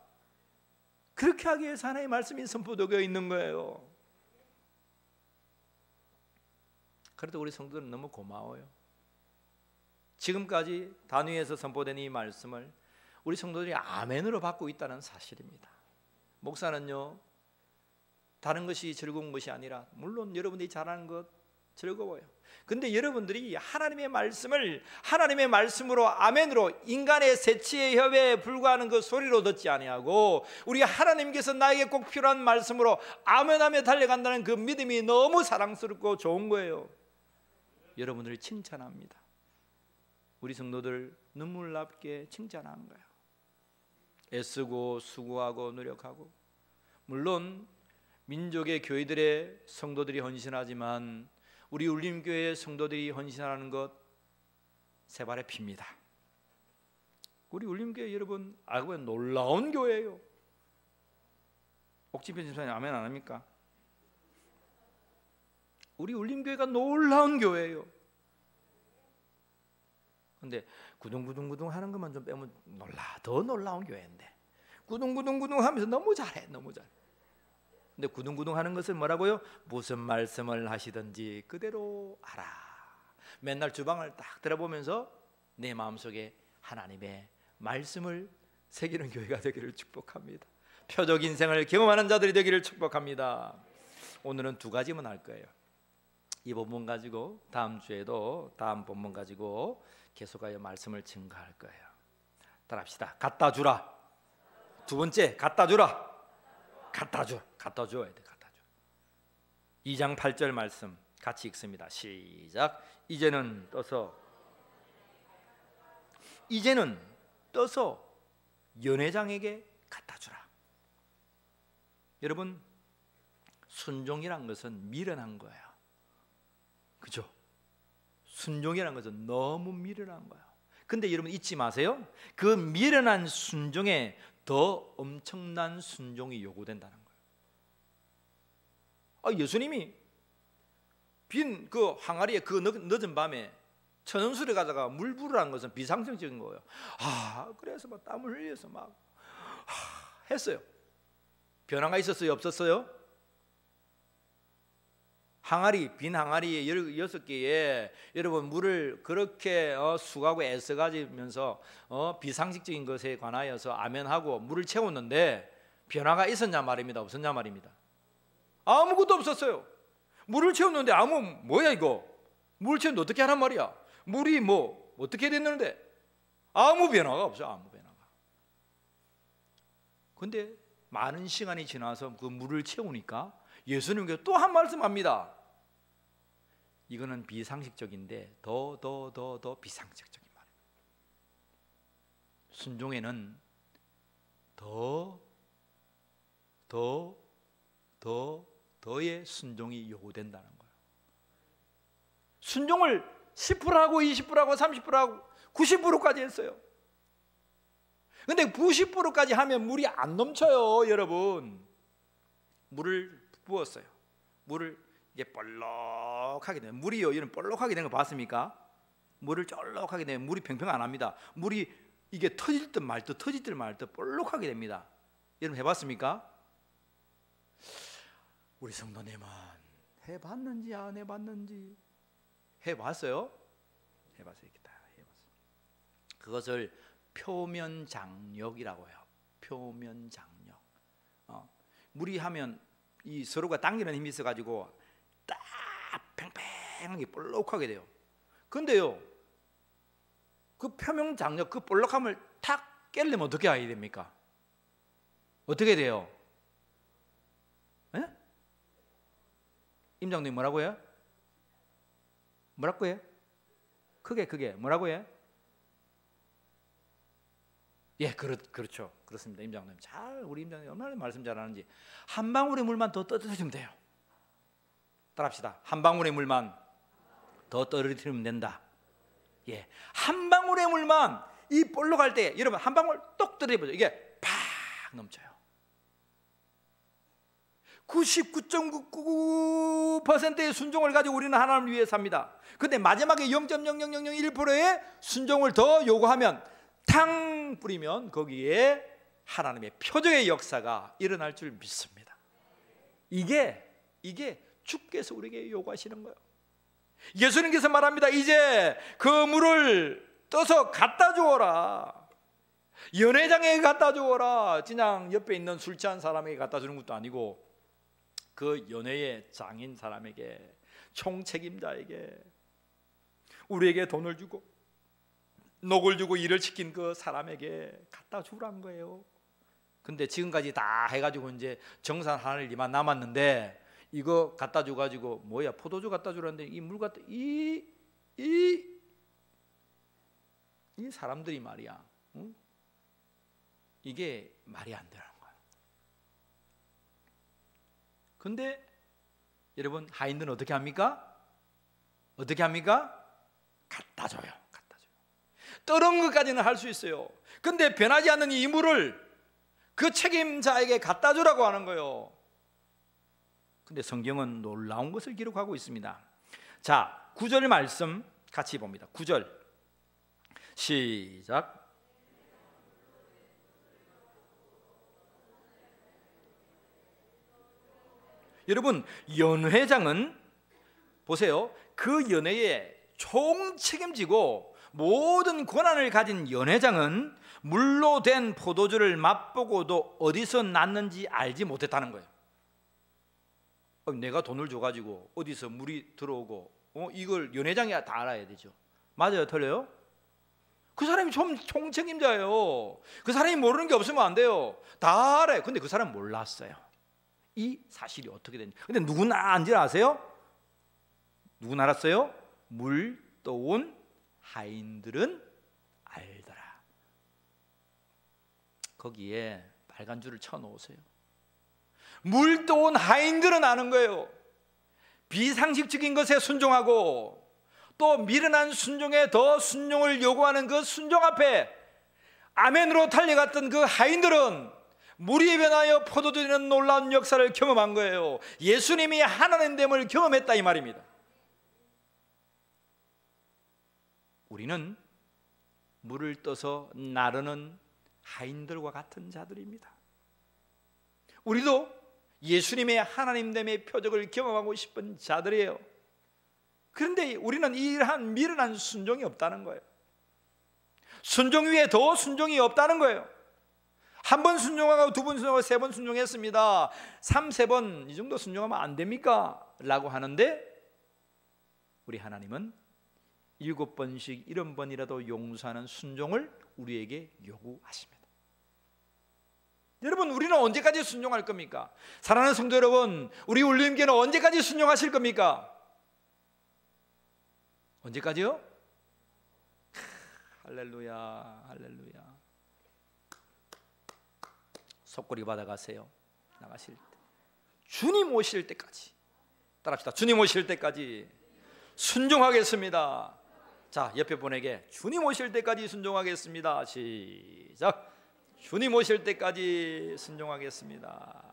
그렇게 하기 위해서 하나님의 말씀이 선포되어 있는 거예요. 그래도 우리 성도들은 너무 고마워요. 지금까지 단위에서 선포된 이 말씀을 우리 성도들이 아멘으로 받고 있다는 사실입니다. 목사는요, 다른 것이 즐거운 것이 아니라, 물론 여러분들이 잘하는 것 즐거워요. 근데 여러분들이 하나님의 말씀을 하나님의 말씀으로 아멘으로 인간의 새치의 협회에 불과하는 그 소리로 듣지 아니하고 우리 하나님께서 나에게 꼭 필요한 말씀으로 아멘하며 달려간다는 그 믿음이 너무 사랑스럽고 좋은 거예요. 여러분들을 칭찬합니다. 우리 성도들 눈물납게 칭찬한 거예요. 애쓰고 수고하고 노력하고, 물론 민족의 교회들의 성도들이 헌신하지만 우리 울림교회의 성도들이 헌신하는 것 세 발의 피입니다. 우리 울림교회 여러분 알고 보면 놀라운 교회예요. 옥진편 집사님 아멘 안 합니까? 우리 울림교회가 놀라운 교회예요. 근데 구둥구둥구둥 하는 것만 좀 빼면 더 놀라운 교회인데, 구둥구둥구둥 하면서 너무 잘해. 근데 구둥구둥 하는 것을 뭐라고요? 무슨 말씀을 하시든지 그대로 하라. 맨날 주방을 딱 들어보면서 내 마음속에 하나님의 말씀을 새기는 교회가 되기를 축복합니다. 표적 인생을 경험하는 자들이 되기를 축복합니다. 오늘은 두 가지만 할 거예요. 이 본문 가지고 다음 주에도 다음 본문 가지고 계속하여 말씀을 증거할 거예요. 따라합시다. 갖다 주라. 두 번째, 갖다 주라. 갖다 줘야 돼. 갖다 줘. 2장 8절 말씀 같이 읽습니다. 시작. 이제는 떠서 연회장에게 갖다 주라. 여러분, 순종이란 것은 미련한 거예요. 그죠? 순종이란 것은 너무 미련한 거예요. 근데 여러분 잊지 마세요. 그 미련한 순종에 더 엄청난 순종이 요구된다는 거예요. 예수님이 빈 그 항아리에 그 늦은 밤에 천연수를 가다가 물 부으라는 것은 비상식적인 거예요. 그래서 막 땀을 흘려서 막 했어요. 변화가 있었어요? 없었어요? 항아리, 빈 항아리 6개에 여러분 물을 그렇게 수고하고 애써가지면서 비상식적인 것에 관하여서 아멘하고 물을 채웠는데 변화가 있었냐 말입니다? 없었냐 말입니다? 아무것도 없었어요. 물을 채웠는데 뭐야 이거? 물을 채웠는데 어떻게 하란 말이야? 물이 뭐 어떻게 됐는데? 아무 변화가 없어요. 아무 변화가. 근데 많은 시간이 지나서 그 물을 채우니까 예수님께서 또 한 말씀합니다. 이거는 비상식적인데 더 비상식적인 말이에요. 순종에는 더의 순종이 요구된다는 거예요. 순종을 10%하고 20%하고 30%하고 90%까지 했어요. 근데 90%까지 하면 물이 안 넘쳐요, 여러분. 물을 부었어요. 물을 이게 볼록하게 되면 물이요, 이런 볼록하게 되는 거 봤습니까? 물을 쫄록하게 되면 물이 팽팽 안 합니다. 물이 이게 터질 듯 말 듯 볼록하게 됩니다. 여러분 해봤습니까? 우리 성도님은 해봤는지 안 해봤는지 해봤어요? 해봤어요. 그것을 표면장력이라고 해요. 표면장력. 물이 하면 이 서로가 당기는 힘이 있어가지고 딱 팽팽하게 볼록하게 돼요. 근데요, 그 표면장력, 그 볼록함을 탁 깨려면 어떻게 해야 됩니까? 어떻게 돼요? 에? 임장님 뭐라고 해요? 뭐라고 해요? 크게 뭐라고 해요? 예, 그렇죠. 그렇습니다. 임장님 우리 임장님 얼마나 말씀 잘하는지. 한 방울의 물만 더 떨어뜨리면 돼요. 따라합시다. 한 방울의 물만 더 떨어뜨리면 된다. 예, 한 방울의 물만 이 볼록할 때 여러분 한 방울 똑 떨어뜨려보죠. 이게 팍 넘쳐요. 99.99%의 순종을 가지고 우리는 하나님을 위해 삽니다. 근데 마지막에 0.00001%의 순종을 더 요구하면 탕 뿌리면 거기에 하나님의 표적의 역사가 일어날 줄 믿습니다. 이게 주께서 우리에게 요구하시는 거예요. 예수님께서 말합니다. 이제 그 물을 떠서 갖다 주어라. 연회장에 갖다 주어라. 그냥 옆에 있는 술 취한 사람에게 갖다 주는 것도 아니고 그 연회의 장인 사람에게, 총책임자에게, 우리에게 돈을 주고 녹을 주고 일을 시킨 그 사람에게 갖다 주란 거예요. 근데 지금까지 다 해가지고 이제 정산 하는 일만 남았는데 이거 갖다 줘가지고 뭐야, 포도주 갖다 주라는데 이 물 갖다 이 사람들이 말이야, 응? 이게 말이 안 되는 거야. 근데 여러분 하인들은 어떻게 합니까? 어떻게 합니까? 갖다 줘요. 떠는 것까지는 할 수 있어요. 근데 변하지 않는 이 물을 그 책임자에게 갖다 주라고 하는 거예요. 근데 성경은 놀라운 것을 기록하고 있습니다. 자, 9절 말씀 같이 봅니다. 9절 시작. 여러분, 연회장은 보세요. 그 연회에 총책임지고 모든 권한을 가진 연회장은 물로 된 포도주를 맛보고도 어디서 났는지 알지 못했다는 거예요. 내가 돈을 줘가지고 어디서 물이 들어오고 이걸 연회장이 다 알아야 되죠. 맞아요, 틀려요? 그 사람이 총책임자예요. 그 사람이 모르는 게 없으면 안 돼요. 다 알아요. 근데 그 사람은 몰랐어요. 이 사실이 어떻게 됐는지. 근데 누구나 안지 아세요? 누구나 알았어요? 물 떠온 하인들은 알더라. 거기에 빨간 줄을 쳐놓으세요. 물 떠온 하인들은 아는 거예요. 비상식적인 것에 순종하고 또 미련한 순종에 더 순종을 요구하는 그 순종 앞에 아멘으로 달려갔던 그 하인들은 물이 변하여 포도주 되는 놀라운 역사를 경험한 거예요. 예수님이 하나님됨을 경험했다 이 말입니다. 우리는 물을 떠서 나르는 하인들과 같은 자들입니다. 우리도 예수님의 하나님됨의 표적을 경험하고 싶은 자들이에요. 그런데 우리는 이러한 미련한 순종이 없다는 거예요. 순종 위에 더 순종이 없다는 거예요. 한 번 순종하고 두 번 순종하고 세 번 순종했습니다. 3-4번 이 정도 순종하면 안 됩니까? 라고 하는데 우리 하나님은 7번씩 70번이라도 용서하는 순종을 우리에게 요구하십니다. 여러분, 우리는 언제까지 순종할 겁니까? 사랑하는 성도 여러분, 우리 울림교회는 언제까지 순종하실 겁니까? 언제까지요? 할렐루야, 할렐루야. 속고리 받아가세요. 나가실 때 주님 오실 때까지 따라합시다. 주님 오실 때까지 순종하겠습니다. 자, 옆에 분에게 주님 오실 때까지 순종하겠습니다. 시작. 주님 오실 때까지 순종하겠습니다.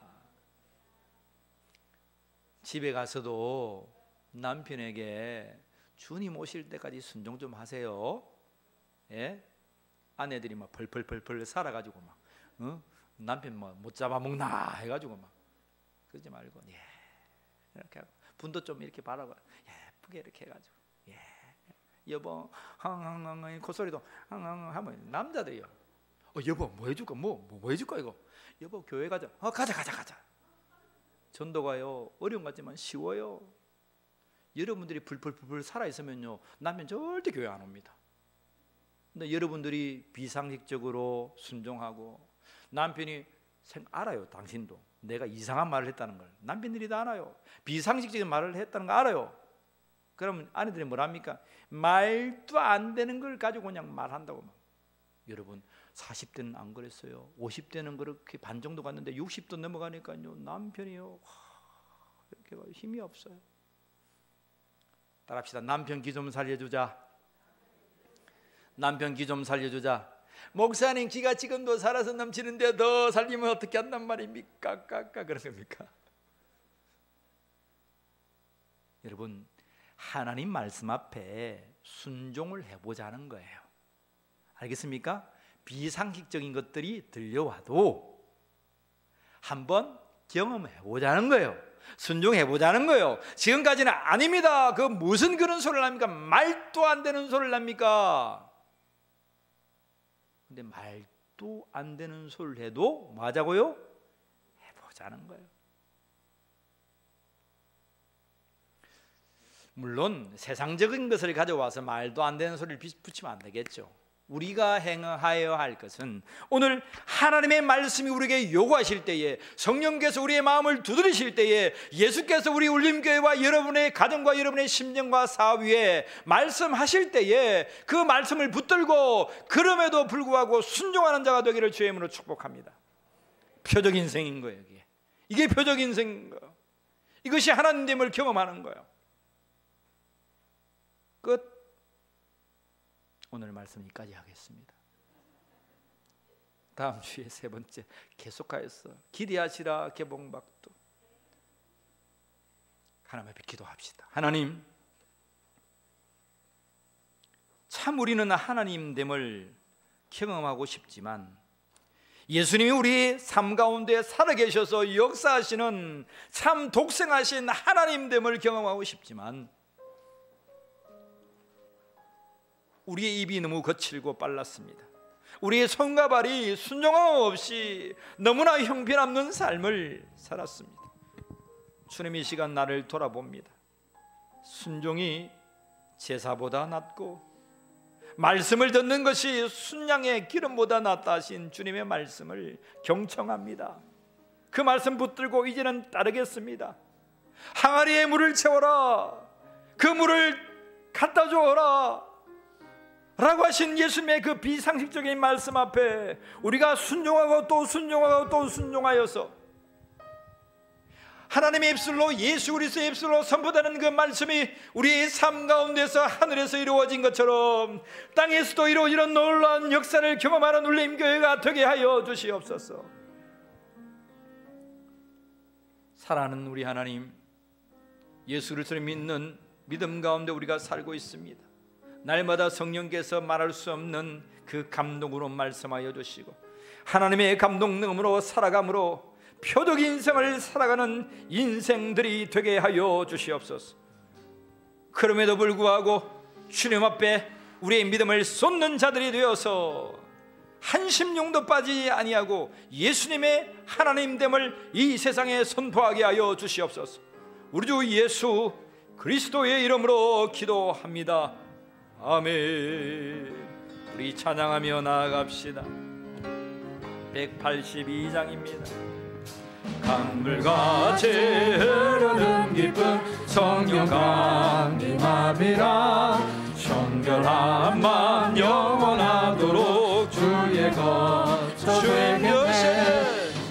집에 가서도 남편에게 주님 오실 때까지 순종 좀 하세요. 예? 아내들이 막 펄펄펄펄 살아가지고 막 남편 뭐 못 잡아먹나 해가지고 막 그러지 말고 예 이렇게 하고 분도 좀 이렇게 바라고 예쁘게 이렇게 해가지고 예 여보 항항항 콧소리도 항항 하면 남자들이요. 여보 뭐 해줄까 뭐 해줄까 이거 여보 교회 가자. 가자. 전도가요 어려운 것 같지만 쉬워요. 여러분들이 불 살아있으면요 남편 절대 교회 안 옵니다. 근데 여러분들이 비상식적으로 순종하고 남편이 알아요. 당신도 내가 이상한 말을 했다는 걸 남편들이 다 알아요. 비상식적인 말을 했다는 거 알아요. 그러면 아내들이 뭐랍니까? 말도 안 되는 걸 가지고 그냥 말한다고 막. 여러분 40대는 안 그랬어요. 50대는 그렇게 반 정도 갔는데 60도 넘어가니까요 남편이요 이렇게 힘이 없어요. 따라합시다. 남편 기 좀 살려주자. 남편 기 좀 살려주자. 목사님 기가 지금도 살아서 넘치는데 더 살리면 어떻게 한단 말입니까? 그런 겁니까? 여러분 하나님 말씀 앞에 순종을 해보자는 거예요. 알겠습니까? 비상식적인 것들이 들려와도 한번 경험해보자는 거예요. 순종해보자는 거예요. 지금까지는 아닙니다. 그 무슨 그런 소리를 합니까? 말도 안 되는 소리를 합니까? 근데 말도 안 되는 소리를 해도 뭐 하자고요? 해보자는 거예요. 물론 세상적인 것을 가져와서 말도 안 되는 소리를 붙이면 안 되겠죠. 우리가 행하여야 할 것은 오늘 하나님의 말씀이 우리에게 요구하실 때에 성령께서 우리의 마음을 두드리실 때에 예수께서 우리 울림교회와 여러분의 가정과 여러분의 심령과 사위에 말씀하실 때에 그 말씀을 붙들고 그럼에도 불구하고 순종하는 자가 되기를 주의 이름으로 축복합니다. 표적 인생인 거예요. 이게 표적 인생인 거예요. 이것이 하나님됨을 경험하는 거예요. 끝. 오늘 말씀 여기까지 하겠습니다. 다음 주에 세 번째 계속하여서 기대하시라 개봉박도 하나님 앞에 기도합시다. 하나님, 참 우리는 하나님됨을 경험하고 싶지만 예수님이 우리 삶 가운데 살아계셔서 역사하시는 참 독생하신 하나님됨을 경험하고 싶지만 우리의 입이 너무 거칠고 빨랐습니다. 우리의 손과 발이 순종함 없이 너무나 형편없는 삶을 살았습니다. 주님 이 시간 나를 돌아봅니다. 순종이 제사보다 낫고 말씀을 듣는 것이 순양의 기름보다 낫다 하신 주님의 말씀을 경청합니다. 그 말씀 붙들고 이제는 따르겠습니다. 항아리에 물을 채워라. 그 물을 갖다 주어라. 라고 하신 예수님의 그 비상식적인 말씀 앞에 우리가 순종하고 또 순종하고 또 순종하여서 하나님의 입술로, 예수 그리스도의 입술로 선포되는 그 말씀이 우리의 삶 가운데서 하늘에서 이루어진 것처럼 땅에서도 이루어지는 놀라운 역사를 경험하는 울림교회가 되게 하여 주시옵소서. 사랑하는 우리 하나님, 예수 그리스도를 믿는 믿음 가운데 우리가 살고 있습니다. 날마다 성령께서 말할 수 없는 그 감동으로 말씀하여 주시고 하나님의 감동능으로 살아감으로 표적 인생을 살아가는 인생들이 되게 하여 주시옵소서. 그럼에도 불구하고 주님 앞에 우리의 믿음을 쏟는 자들이 되어서 한심용도 빠지지 아니하고 예수님의 하나님됨을 이 세상에 선포하게 하여 주시옵소서. 우리 주 예수 그리스도의 이름으로 기도합니다. 아멘. 우리 찬양하며 나아갑시다. 182장입니다. 강물같이 흐르는 기쁨 성령 강림함이라 정결함만 영원하도록 주의 거처되겠네.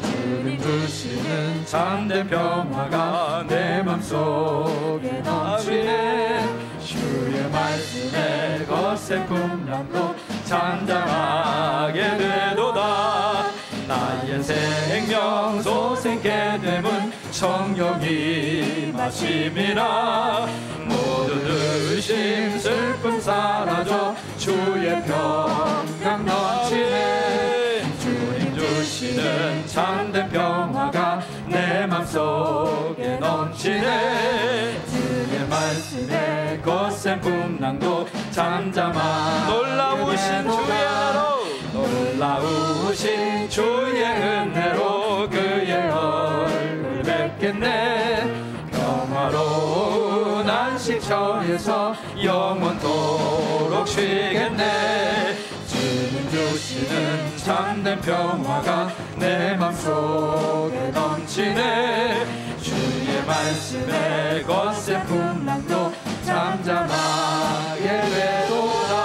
주님 주시는 참된 평화가 내 맘속에 넘치네. 주의 말씀에 거센 풍랑도 잔잔하게 되도다. 나의 생명 소생케 됨은 성령이 마심이라. 모든 의심 슬픔 사라져 주의 평강 넘치네. 주님 주시는 참된 평화가 내 맘속에 넘치네. 주의 말씀에 거센 풍랑도 잠잠하게 놀라우신 주의 은혜로 놀라우신 주의 은혜로 그의 얼굴 뵙겠네. 평화로운 안식처에서 영원토록 쉬겠네. 주님 주시는 참된 평화가 내 맘속에 넘치네. 주의 말씀에 거센 풍랑도 잠잠하게 되도다.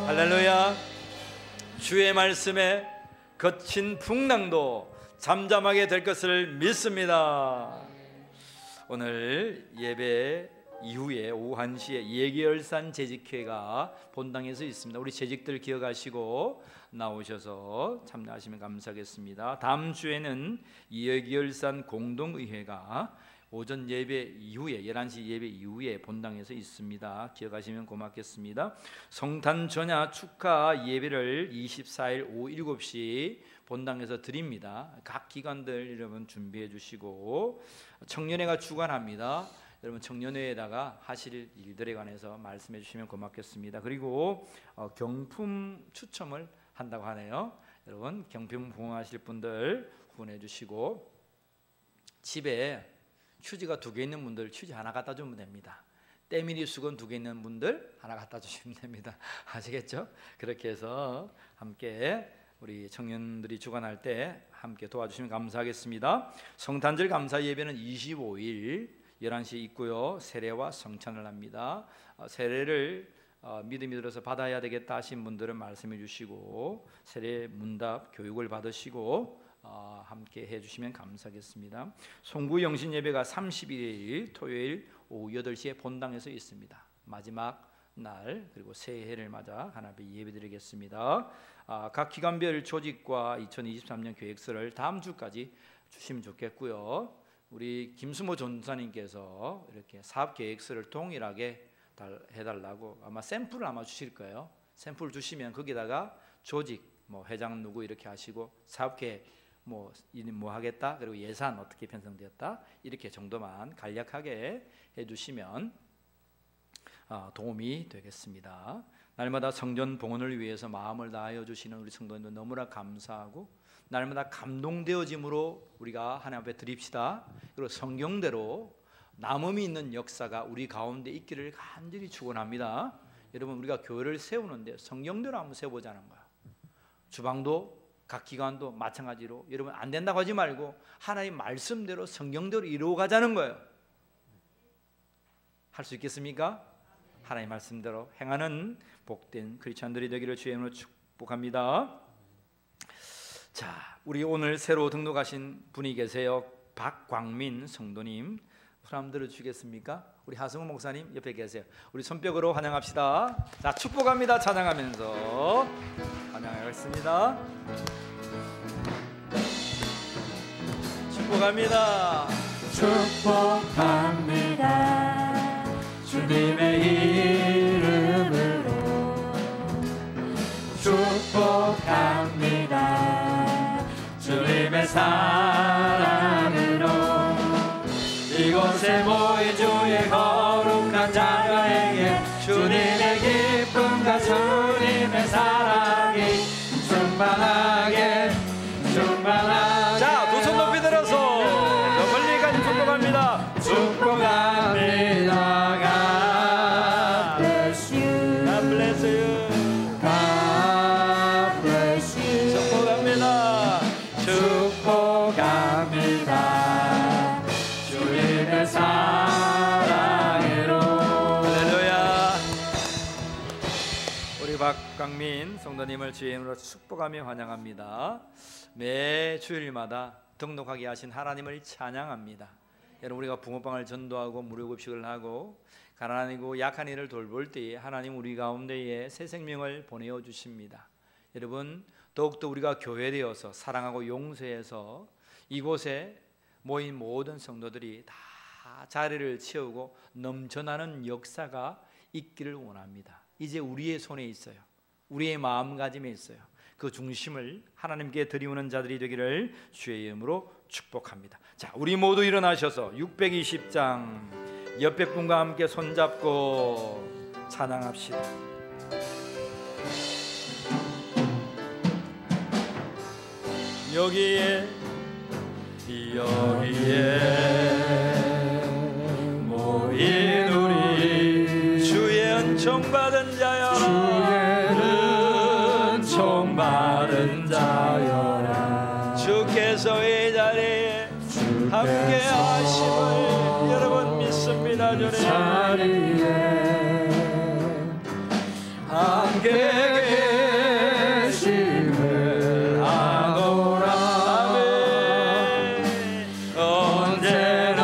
할렐루야. 주의 말씀에 거친 풍랑도 잠잠하게 될 것을 믿습니다. 오늘 예배 이후에 오후 1시에 예계열산 재직회가 본당에서 있습니다. 우리 재직들 기억하시고 나오셔서 참여하시면 감사하겠습니다. 다음 주에는 예계열산 공동의회가 오전 예배 이후에 11시 예배 이후에 본당에서 있습니다. 기억하시면 고맙겠습니다. 성탄 전야 축하 예배를 24일 오후 7시 본당에서 드립니다. 각 기관들 여러분 준비해 주시고 청년회가 주관합니다. 여러분 청년회에다가 하실 일들에 관해서 말씀해 주시면 고맙겠습니다. 그리고 경품 추첨을 한다고 하네요. 여러분 경품 후원하실 분들 후원해 주시고 집에 휴지가 2개 있는 분들 휴지 하나 갖다 주면 됩니다. 때밀이 수건 2개 있는 분들 하나 갖다 주시면 됩니다. 아시겠죠? 그렇게 해서 함께 우리 청년들이 주관할 때 함께 도와주시면 감사하겠습니다. 성탄절 감사 예배는 25일 11시에 있고요. 세례와 성찬을 합니다. 세례를 믿음이 들어서 받아야 되겠다 하신 분들은 말씀해 주시고 세례 문답 교육을 받으시고 함께 해주시면 감사하겠습니다. 송구 영신 예배가 31일 토요일 오후 8시에 본당에서 있습니다. 마지막 날 그리고 새해를 맞아 하나님 예배드리겠습니다. 각 기관별 조직과 2023년 계획서를 다음 주까지 주시면 좋겠고요. 우리 김수모 전사님께서 이렇게 사업 계획서를 동일하게 해달라고 아마 샘플을 아마 주실 거예요. 샘플 주시면 거기다가 조직 뭐 회장 누구 이렇게 하시고 사업 계획 뭐 하겠다 그리고 예산 어떻게 편성되었다 이렇게 정도만 간략하게 해주시면 도움이 되겠습니다. 날마다 성전 봉헌을 위해서 마음을 다하여 주시는 우리 성도님들 너무나 감사하고 날마다 감동되어짐으로 우리가 하나님 앞에 드립시다. 그리고 성경대로 남음이 있는 역사가 우리 가운데 있기를 간절히 축원합니다. 여러분 우리가 교회를 세우는데 성경대로 한번 세워보자는 거야. 주방도 각 기관도 마찬가지로 여러분 안 된다고 하지 말고 하나님 말씀대로 성경대로 이루어가자는 거예요. 할 수 있겠습니까? 하나님 말씀대로 행하는 복된 크리스천들이 되기를 주의 이름으로 축복합니다. 자, 우리 오늘 새로 등록하신 분이 계세요. 박광민 성도님, 손 한번 들어주시겠습니까? 우리 하승우 목사님 옆에 계세요. 우리 손뼉으로 환영합시다. 자, 축복합니다. 찬양하면서 환영하겠습니다. 축복합니다. 축복합니다. 주님의 이름으로 축복합니다. 주님의 사랑으로 이곳에 모인 주의 거룩한 자녀에게 주님의 기쁨과 주님의 사랑이 충만하게 충만하게. 자, 두 손 높이 들어서 저 멀리까지 축복합니다. 축복합니다. God bless you. God bless you. God bless you. 축복합니다. 축복합니다. 주님의 사랑으로. 할렐루야. 우리 박광민 성도님을 주의 이름으로 축복하며 환영합니다. 매 주일마다 등록하게 하신 하나님을 찬양합니다. 여러분, 우리가 붕어빵을 전도하고 무료급식을 하고 가난하고 약한 이를 돌볼 때에 하나님 우리 가운데에 새 생명을 보내어 주십니다. 여러분, 더욱더 우리가 교회되어서 사랑하고 용서해서 이곳에 모인 모든 성도들이 다 자리를 채우고 넘쳐나는 역사가 있기를 원합니다. 이제 우리의 손에 있어요. 우리의 마음가짐에 있어요. 그 중심을 하나님께 드리우는 자들이 되기를 주의 이름으로 축복합니다. 자, 우리 모두 일어나셔서 620장 옆에 분과 함께 손잡고 찬양합시다. 여기에 모인 우리 주의 은총 받은 자여, 주의 은총 받은 자여라. 주께서 이 자리에 함께 하심을 여러분 믿습니다. 주님 자리에 함께 계심을 아노라. 아멘. 언제나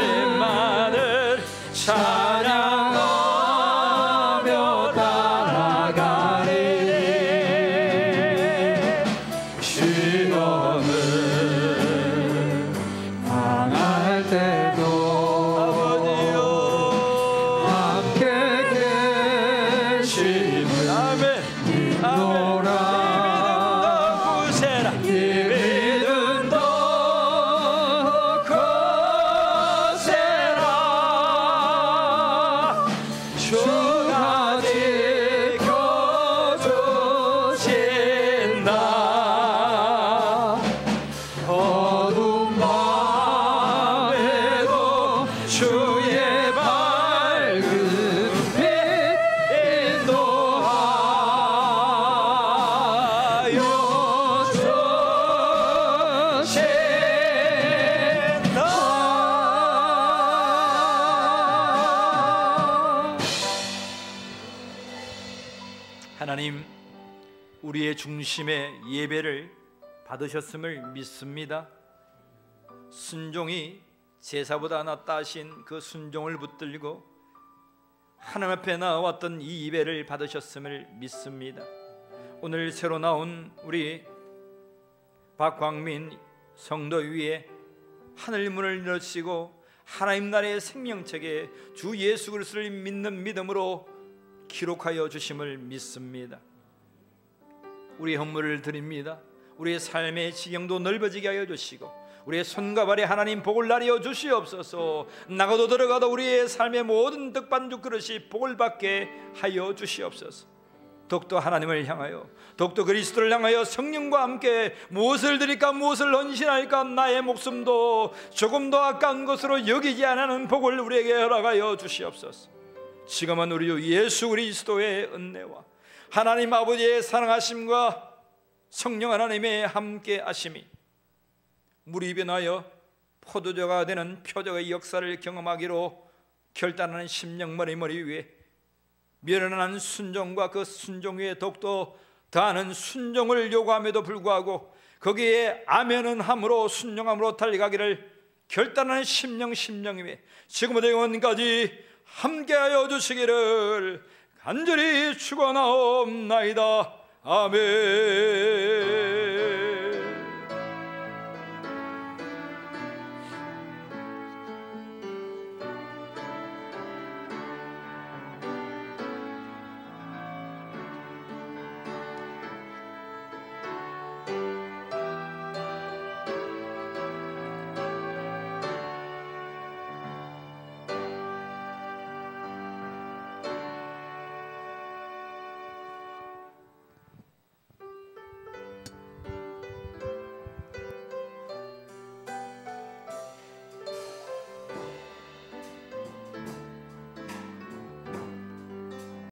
주님만을 찬양하며 따라가리니. 시험을 당할 때도 아버지요 함께 계심을 아멘. 믿노라. 구세라 이 믿음도 거세라. 주가 지켜주신다. 어두운 밤에도 주의 밝은 빛 인도하여 주신다. 하나님, 우리의 중심의 예배를 받으셨음을 믿습니다. 순종이 제사보다 낫다 하신 그 순종을 붙들고 하나님 앞에 나왔던 이 예배를 받으셨음을 믿습니다. 오늘 새로 나온 우리 박광민 성도 위에 하늘 문을 열시고 하나님 나라의 생명책에 주 예수 그리스도를 믿는 믿음으로 기록하여 주심을 믿습니다. 우리의 헌물을 드립니다. 우리의 삶의 지경도 넓어지게 하여 주시고 우리의 손과 발에 하나님 복을 나려 주시옵소서. 나가도 들어가도 우리의 삶의 모든 떡반죽 그릇이 복을 받게 하여 주시옵소서. 더욱더 하나님을 향하여, 더욱더 그리스도를 향하여 성령과 함께 무엇을 드릴까, 무엇을 헌신할까, 나의 목숨도 조금 더 아까운 것으로 여기지 않는 복을 우리에게 허락하여 주시옵소서. 지금은 우리 주 예수 그리스도의 은혜와 하나님 아버지의 사랑하심과 성령 하나님의 함께 하심이 무리 변하여 포도주가 되는 표적의 역사를 경험하기로 결단하는 심령 머리 위에 미련한 순종과 그 순종 위에 더욱더 더하는 순종을 요구함에도 불구하고 거기에 아멘은 함으로 순종함으로 달려가기를 결단하는 심령 위에 지금부터 영원까지 함께하여 주시기를 간절히 축원하옵나이다. 아멘.